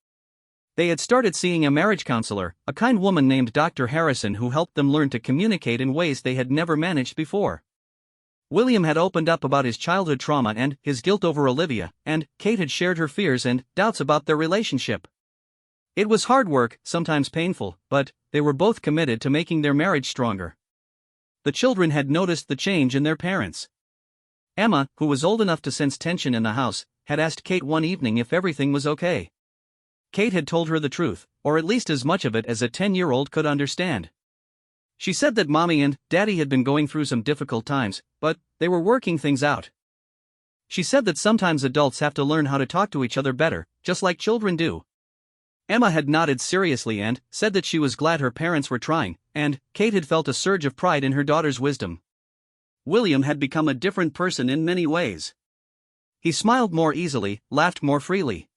They had started seeing a marriage counselor, a kind woman named Dr. Harrison, who helped them learn to communicate in ways they had never managed before. William had opened up about his childhood trauma and his guilt over Olivia, and Kate had shared her fears and doubts about their relationship. It was hard work, sometimes painful, but they were both committed to making their marriage stronger. The children had noticed the change in their parents. Emma, who was old enough to sense tension in the house, had asked Kate one evening if everything was okay. Kate had told her the truth, or at least as much of it as a 10-year-old could understand. She said that Mommy and Daddy had been going through some difficult times, but they were working things out. She said that sometimes adults have to learn how to talk to each other better, just like children do. Emma had nodded seriously and said that she was glad her parents were trying, and Kate had felt a surge of pride in her daughter's wisdom. William had become a different person in many ways. He smiled more easily, laughed more freely.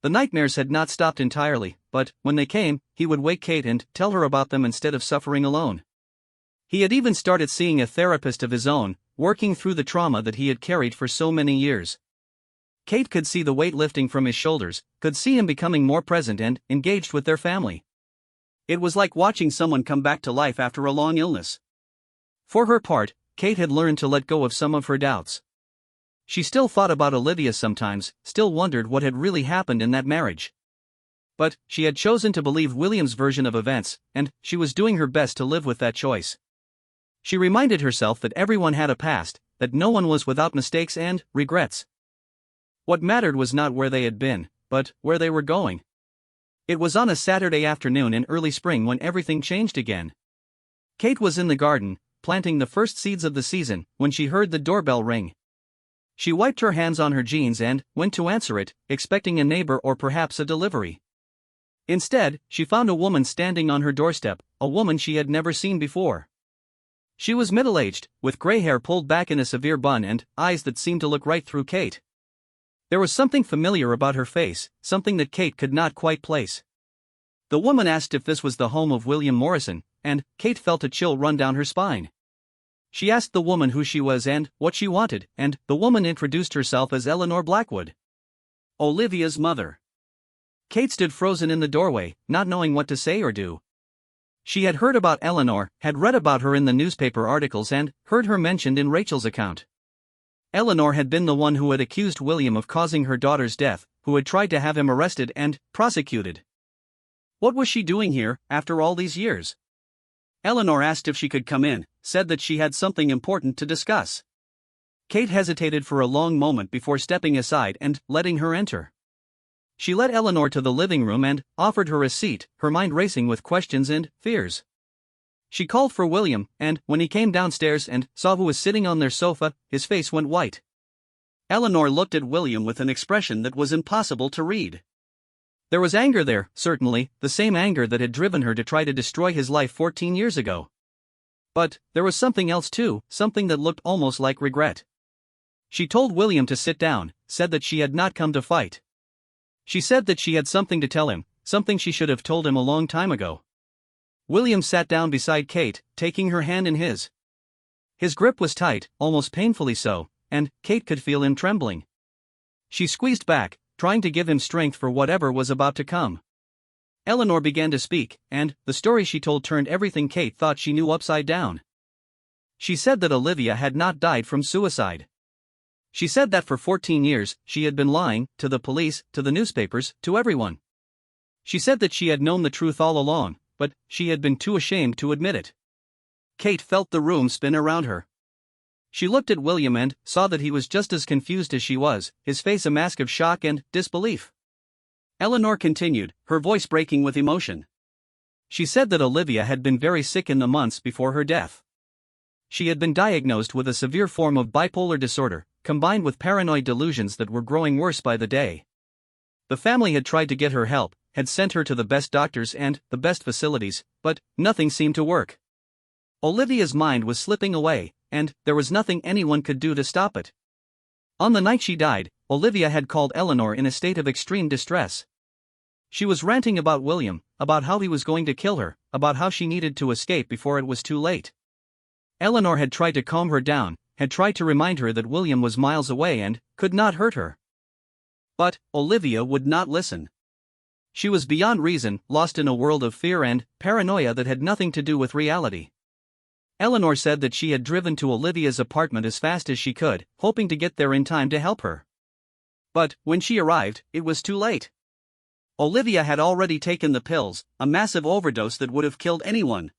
The nightmares had not stopped entirely, but when they came, he would wake Kate and tell her about them instead of suffering alone. He had even started seeing a therapist of his own, working through the trauma that he had carried for so many years. Kate could see the weight lifting from his shoulders, could see him becoming more present and engaged with their family. It was like watching someone come back to life after a long illness. For her part, Kate had learned to let go of some of her doubts. She still thought about Olivia sometimes, still wondered what had really happened in that marriage. But she had chosen to believe William's version of events, and she was doing her best to live with that choice. She reminded herself that everyone had a past, that no one was without mistakes and regrets. What mattered was not where they had been, but where they were going. It was on a Saturday afternoon in early spring when everything changed again. Kate was in the garden, planting the first seeds of the season, when she heard the doorbell ring. She wiped her hands on her jeans and went to answer it, expecting a neighbor or perhaps a delivery. Instead, she found a woman standing on her doorstep, a woman she had never seen before. She was middle-aged, with gray hair pulled back in a severe bun and eyes that seemed to look right through Kate. There was something familiar about her face, something that Kate could not quite place. The woman asked if this was the home of William Morrison, and Kate felt a chill run down her spine. She asked the woman who she was and what she wanted, and the woman introduced herself as Eleanor Blackwood, Olivia's mother. Kate stood frozen in the doorway, not knowing what to say or do. She had heard about Eleanor, had read about her in the newspaper articles and heard her mentioned in Rachel's account. Eleanor had been the one who had accused William of causing her daughter's death, who had tried to have him arrested and prosecuted. What was she doing here, after all these years? Eleanor asked if she could come in, said that she had something important to discuss. Kate hesitated for a long moment before stepping aside and letting her enter. She led Eleanor to the living room and offered her a seat, her mind racing with questions and fears. She called for William, and when he came downstairs and saw who was sitting on their sofa, his face went white. Eleanor looked at William with an expression that was impossible to read. There was anger there, certainly, the same anger that had driven her to try to destroy his life 14 years ago. But there was something else too, something that looked almost like regret. She told William to sit down, said that she had not come to fight. She said that she had something to tell him, something she should have told him a long time ago. William sat down beside Kate, taking her hand in his. His grip was tight, almost painfully so, and Kate could feel him trembling. She squeezed back, trying to give him strength for whatever was about to come. Eleanor began to speak, and the story she told turned everything Kate thought she knew upside down. She said that Olivia had not died from suicide. She said that for 14 years, she had been lying, to the police, to the newspapers, to everyone. She said that she had known the truth all along, but she had been too ashamed to admit it. Kate felt the room spin around her. She looked at William and saw that he was just as confused as she was, his face a mask of shock and disbelief. Eleanor continued, her voice breaking with emotion. She said that Olivia had been very sick in the months before her death. She had been diagnosed with a severe form of bipolar disorder, combined with paranoid delusions that were growing worse by the day. The family had tried to get her help, had sent her to the best doctors and the best facilities, but nothing seemed to work. Olivia's mind was slipping away, and there was nothing anyone could do to stop it. On the night she died, Olivia had called Eleanor in a state of extreme distress. She was ranting about William, about how he was going to kill her, about how she needed to escape before it was too late. Eleanor had tried to calm her down, had tried to remind her that William was miles away and could not hurt her. But Olivia would not listen. She was beyond reason, lost in a world of fear and paranoia that had nothing to do with reality. Eleanor said that she had driven to Olivia's apartment as fast as she could, hoping to get there in time to help her. But when she arrived, it was too late. Olivia had already taken the pills, a massive overdose that would have killed anyone.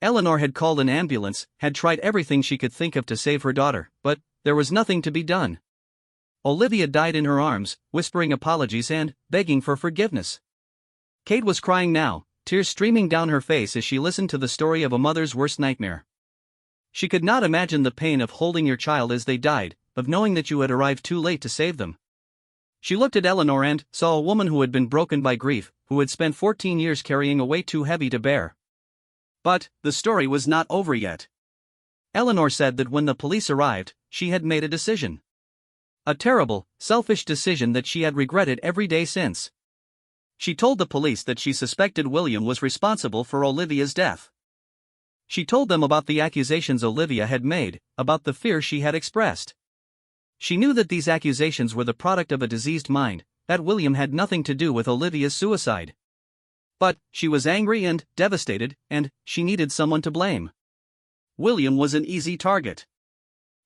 Eleanor had called an ambulance, had tried everything she could think of to save her daughter, but there was nothing to be done. Olivia died in her arms, whispering apologies and begging for forgiveness. Kate was crying now, tears streaming down her face as she listened to the story of a mother's worst nightmare. She could not imagine the pain of holding your child as they died, of knowing that you had arrived too late to save them. She looked at Eleanor and saw a woman who had been broken by grief, who had spent 14 years carrying a weight too heavy to bear. But the story was not over yet. Eleanor said that when the police arrived, she had made a decision. A terrible, selfish decision that she had regretted every day since. She told the police that she suspected William was responsible for Olivia's death. She told them about the accusations Olivia had made, about the fear she had expressed. She knew that these accusations were the product of a diseased mind, that William had nothing to do with Olivia's suicide. But she was angry and devastated, and she needed someone to blame. William was an easy target.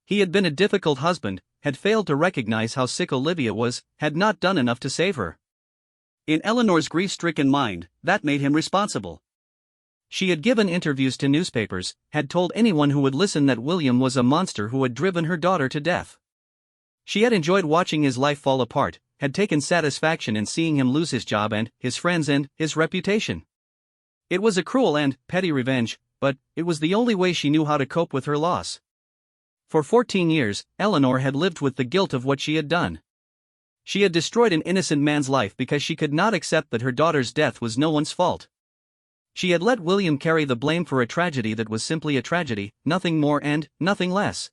He had been a difficult husband, had failed to recognize how sick Olivia was, had not done enough to save her. In Eleanor's grief-stricken mind, that made him responsible. She had given interviews to newspapers, had told anyone who would listen that William was a monster who had driven her daughter to death. She had enjoyed watching his life fall apart, had taken satisfaction in seeing him lose his job and his friends and his reputation. It was a cruel and petty revenge, but it was the only way she knew how to cope with her loss. For 14 years, Eleanor had lived with the guilt of what she had done. She had destroyed an innocent man's life because she could not accept that her daughter's death was no one's fault. She had let William carry the blame for a tragedy that was simply a tragedy, nothing more and nothing less.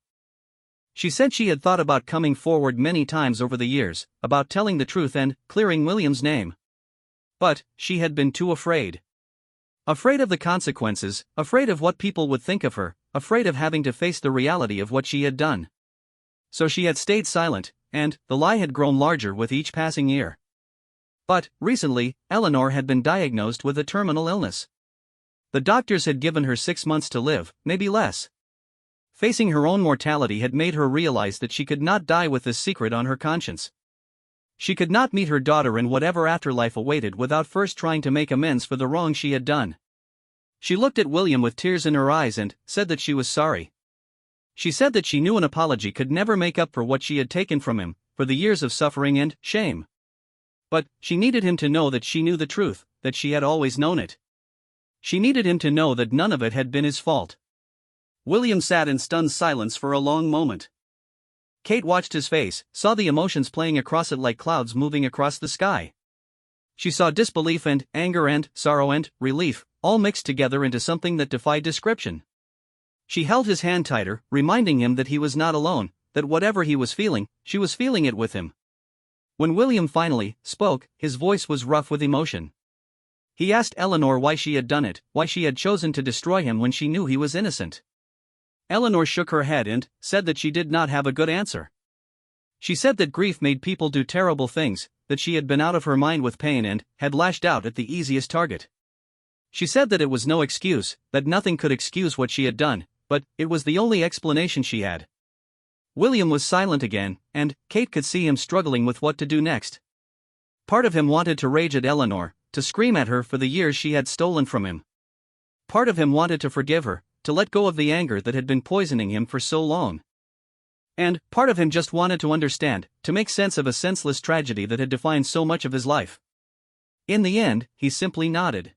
She said she had thought about coming forward many times over the years, about telling the truth and clearing William's name. But she had been too afraid. Afraid of the consequences, afraid of what people would think of her, afraid of having to face the reality of what she had done. So she had stayed silent, and the lie had grown larger with each passing year. But, recently, Eleanor had been diagnosed with a terminal illness. The doctors had given her 6 months to live, maybe less. Facing her own mortality had made her realize that she could not die with this secret on her conscience. She could not meet her daughter in whatever afterlife awaited without first trying to make amends for the wrong she had done. She looked at William with tears in her eyes and said that she was sorry. She said that she knew an apology could never make up for what she had taken from him, for the years of suffering and shame. But she needed him to know that she knew the truth, that she had always known it. She needed him to know that none of it had been his fault. William sat in stunned silence for a long moment. Kate watched his face, saw the emotions playing across it like clouds moving across the sky. She saw disbelief and anger and sorrow and relief, all mixed together into something that defied description. She held his hand tighter, reminding him that he was not alone, that whatever he was feeling, she was feeling it with him. When William finally spoke, his voice was rough with emotion. He asked Eleanor why she had done it, why she had chosen to destroy him when she knew he was innocent. Eleanor shook her head and said that she did not have a good answer. She said that grief made people do terrible things, that she had been out of her mind with pain and had lashed out at the easiest target. She said that it was no excuse, that nothing could excuse what she had done, but it was the only explanation she had. William was silent again, and Kate could see him struggling with what to do next. Part of him wanted to rage at Eleanor, to scream at her for the years she had stolen from him. Part of him wanted to forgive her, to let go of the anger that had been poisoning him for so long. And part of him just wanted to understand, to make sense of a senseless tragedy that had defined so much of his life. In the end, he simply nodded.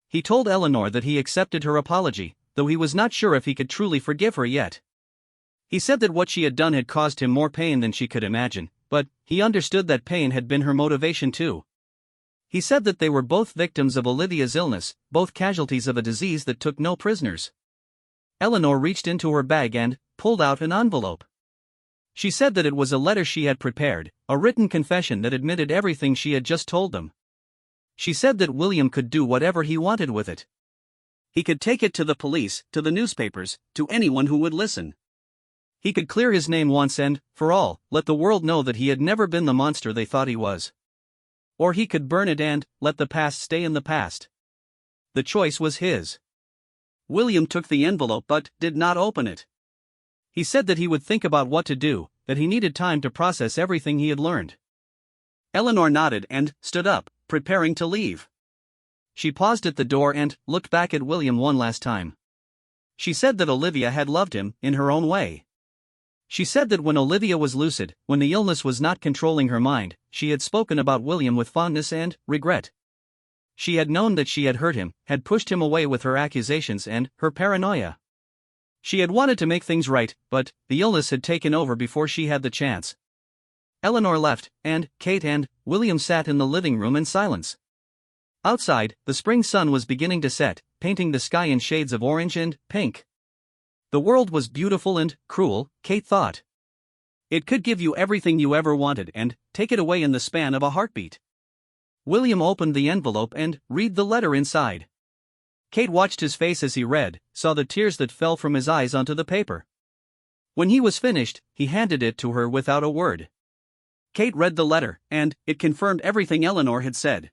He told Eleanor that he accepted her apology, though he was not sure if he could truly forgive her yet. He said that what she had done had caused him more pain than she could imagine, but he understood that pain had been her motivation too. He said that they were both victims of Olivia's illness, both casualties of a disease that took no prisoners. Eleanor reached into her bag and pulled out an envelope. She said that it was a letter she had prepared, a written confession that admitted everything she had just told them. She said that William could do whatever he wanted with it. He could take it to the police, to the newspapers, to anyone who would listen. He could clear his name once and, for all, let the world know that he had never been the monster they thought he was. Or he could burn it and let the past stay in the past. The choice was his. William took the envelope but did not open it. He said that he would think about what to do, that he needed time to process everything he had learned. Eleanor nodded and stood up, preparing to leave. She paused at the door and looked back at William one last time. She said that Olivia had loved him, in her own way. She said that when Olivia was lucid, when the illness was not controlling her mind, she had spoken about William with fondness and regret. She had known that she had hurt him, had pushed him away with her accusations and her paranoia. She had wanted to make things right, but the illness had taken over before she had the chance. Eleanor left, and Kate and William sat in the living room in silence. Outside, the spring sun was beginning to set, painting the sky in shades of orange and pink. The world was beautiful and cruel, Kate thought. It could give you everything you ever wanted and take it away in the span of a heartbeat. William opened the envelope and read the letter inside. Kate watched his face as he read, saw the tears that fell from his eyes onto the paper. When he was finished, he handed it to her without a word. Kate read the letter, and it confirmed everything Eleanor had said.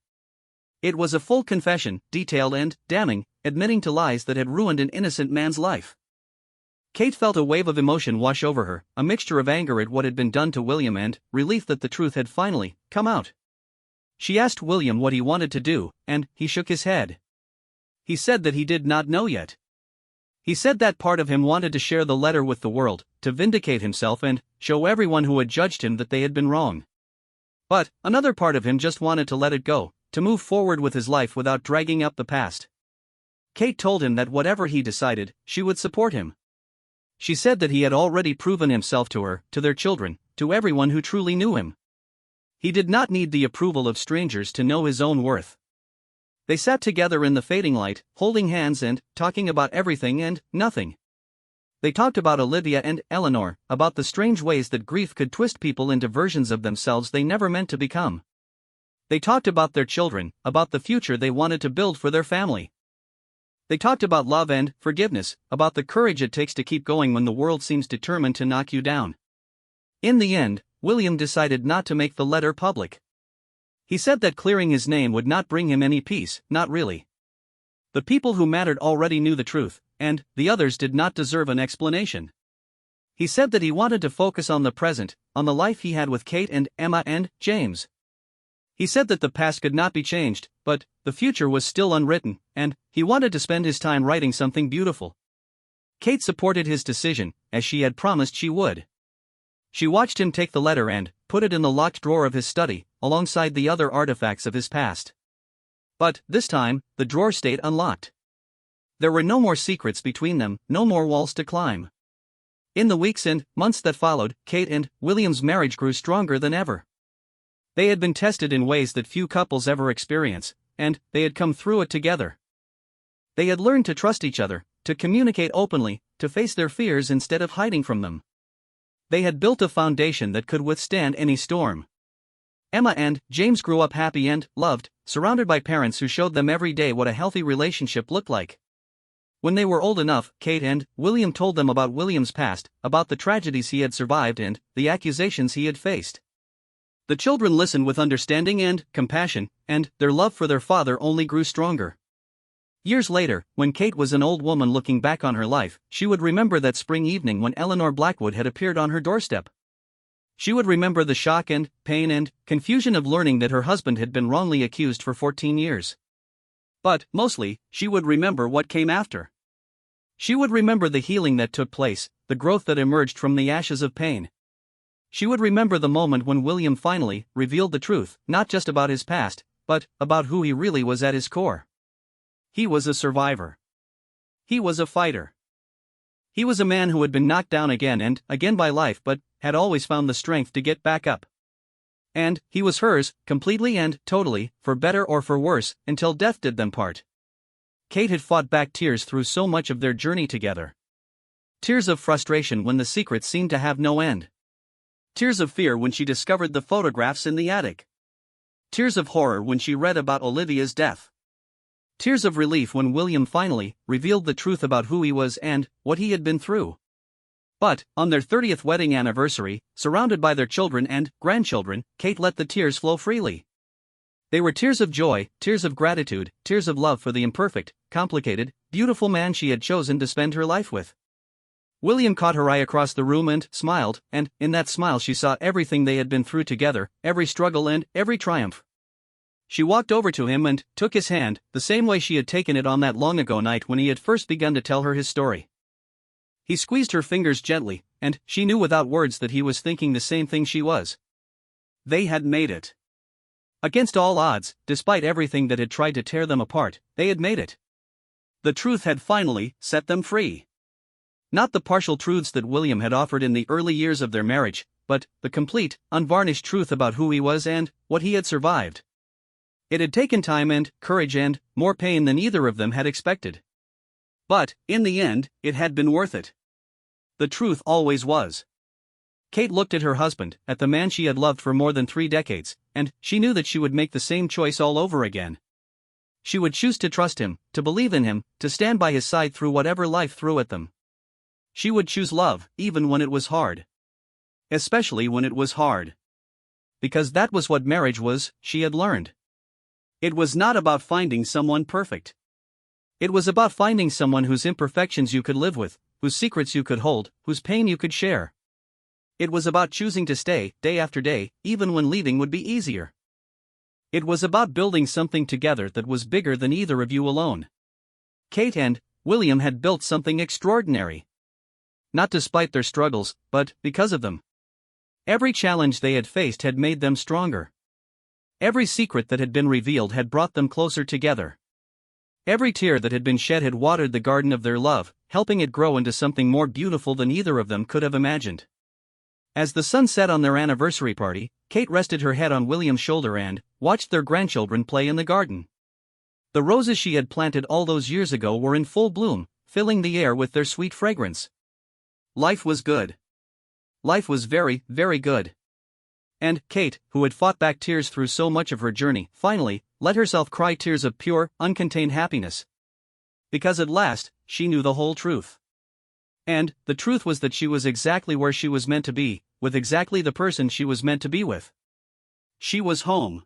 It was a full confession, detailed and damning, admitting to lies that had ruined an innocent man's life. Kate felt a wave of emotion wash over her, a mixture of anger at what had been done to William and relief that the truth had finally come out. She asked William what he wanted to do, and he shook his head. He said that he did not know yet. He said that part of him wanted to share the letter with the world, to vindicate himself and show everyone who had judged him that they had been wrong. But another part of him just wanted to let it go, to move forward with his life without dragging up the past. Kate told him that whatever he decided, she would support him. She said that he had already proven himself to her, to their children, to everyone who truly knew him. He did not need the approval of strangers to know his own worth. They sat together in the fading light, holding hands and talking about everything and nothing. They talked about Olivia and Eleanor, about the strange ways that grief could twist people into versions of themselves they never meant to become. They talked about their children, about the future they wanted to build for their family. They talked about love and forgiveness, about the courage it takes to keep going when the world seems determined to knock you down. In the end, William decided not to make the letter public. He said that clearing his name would not bring him any peace, not really. The people who mattered already knew the truth, and the others did not deserve an explanation. He said that he wanted to focus on the present, on the life he had with Kate and Emma and James. He said that the past could not be changed, but the future was still unwritten, and he wanted to spend his time writing something beautiful. Kate supported his decision, as she had promised she would. She watched him take the letter and put it in the locked drawer of his study, alongside the other artifacts of his past. But this time, the drawer stayed unlocked. There were no more secrets between them, no more walls to climb. In the weeks and months that followed, Kate and William's marriage grew stronger than ever. They had been tested in ways that few couples ever experience, and they had come through it together. They had learned to trust each other, to communicate openly, to face their fears instead of hiding from them. They had built a foundation that could withstand any storm. Emma and James grew up happy and loved, surrounded by parents who showed them every day what a healthy relationship looked like. When they were old enough, Kate and William told them about William's past, about the tragedies he had survived and the accusations he had faced. The children listened with understanding and compassion, and their love for their father only grew stronger. Years later, when Kate was an old woman looking back on her life, she would remember that spring evening when Eleanor Blackwood had appeared on her doorstep. She would remember the shock and pain and confusion of learning that her husband had been wrongly accused for 14 years. But, mostly, she would remember what came after. She would remember the healing that took place, the growth that emerged from the ashes of pain. She would remember the moment when William finally revealed the truth, not just about his past, but about who he really was at his core. He was a survivor. He was a fighter. He was a man who had been knocked down again and again by life but had always found the strength to get back up. And he was hers, completely and totally, for better or for worse, until death did them part. Kate had fought back tears through so much of their journey together. Tears of frustration when the secret seemed to have no end. Tears of fear when she discovered the photographs in the attic. Tears of horror when she read about Olivia's death. Tears of relief when William finally revealed the truth about who he was and what he had been through. But, on their 30th wedding anniversary, surrounded by their children and grandchildren, Kate let the tears flow freely. They were tears of joy, tears of gratitude, tears of love for the imperfect, complicated, beautiful man she had chosen to spend her life with. William caught her eye across the room and smiled, and in that smile she saw everything they had been through together, every struggle and every triumph. She walked over to him and took his hand, the same way she had taken it on that long-ago night when he had first begun to tell her his story. He squeezed her fingers gently, and she knew without words that he was thinking the same thing she was. They had made it. Against all odds, despite everything that had tried to tear them apart, they had made it. The truth had finally set them free. Not the partial truths that William had offered in the early years of their marriage, but the complete, unvarnished truth about who he was and what he had survived. It had taken time and courage and more pain than either of them had expected. But, in the end, it had been worth it. The truth always was. Kate looked at her husband, at the man she had loved for more than 3 decades, and she knew that she would make the same choice all over again. She would choose to trust him, to believe in him, to stand by his side through whatever life threw at them. She would choose love, even when it was hard. Especially when it was hard. Because that was what marriage was, she had learned. It was not about finding someone perfect. It was about finding someone whose imperfections you could live with, whose secrets you could hold, whose pain you could share. It was about choosing to stay, day after day, even when leaving would be easier. It was about building something together that was bigger than either of you alone. Kate and William had built something extraordinary. Not despite their struggles, but because of them. Every challenge they had faced had made them stronger. Every secret that had been revealed had brought them closer together. Every tear that had been shed had watered the garden of their love, helping it grow into something more beautiful than either of them could have imagined. As the sun set on their anniversary party, Kate rested her head on William's shoulder and watched their grandchildren play in the garden. The roses she had planted all those years ago were in full bloom, filling the air with their sweet fragrance. Life was good. Life was very, very good. And Kate, who had fought back tears through so much of her journey, finally let herself cry tears of pure, uncontained happiness. Because at last, she knew the whole truth. And the truth was that she was exactly where she was meant to be, with exactly the person she was meant to be with. She was home.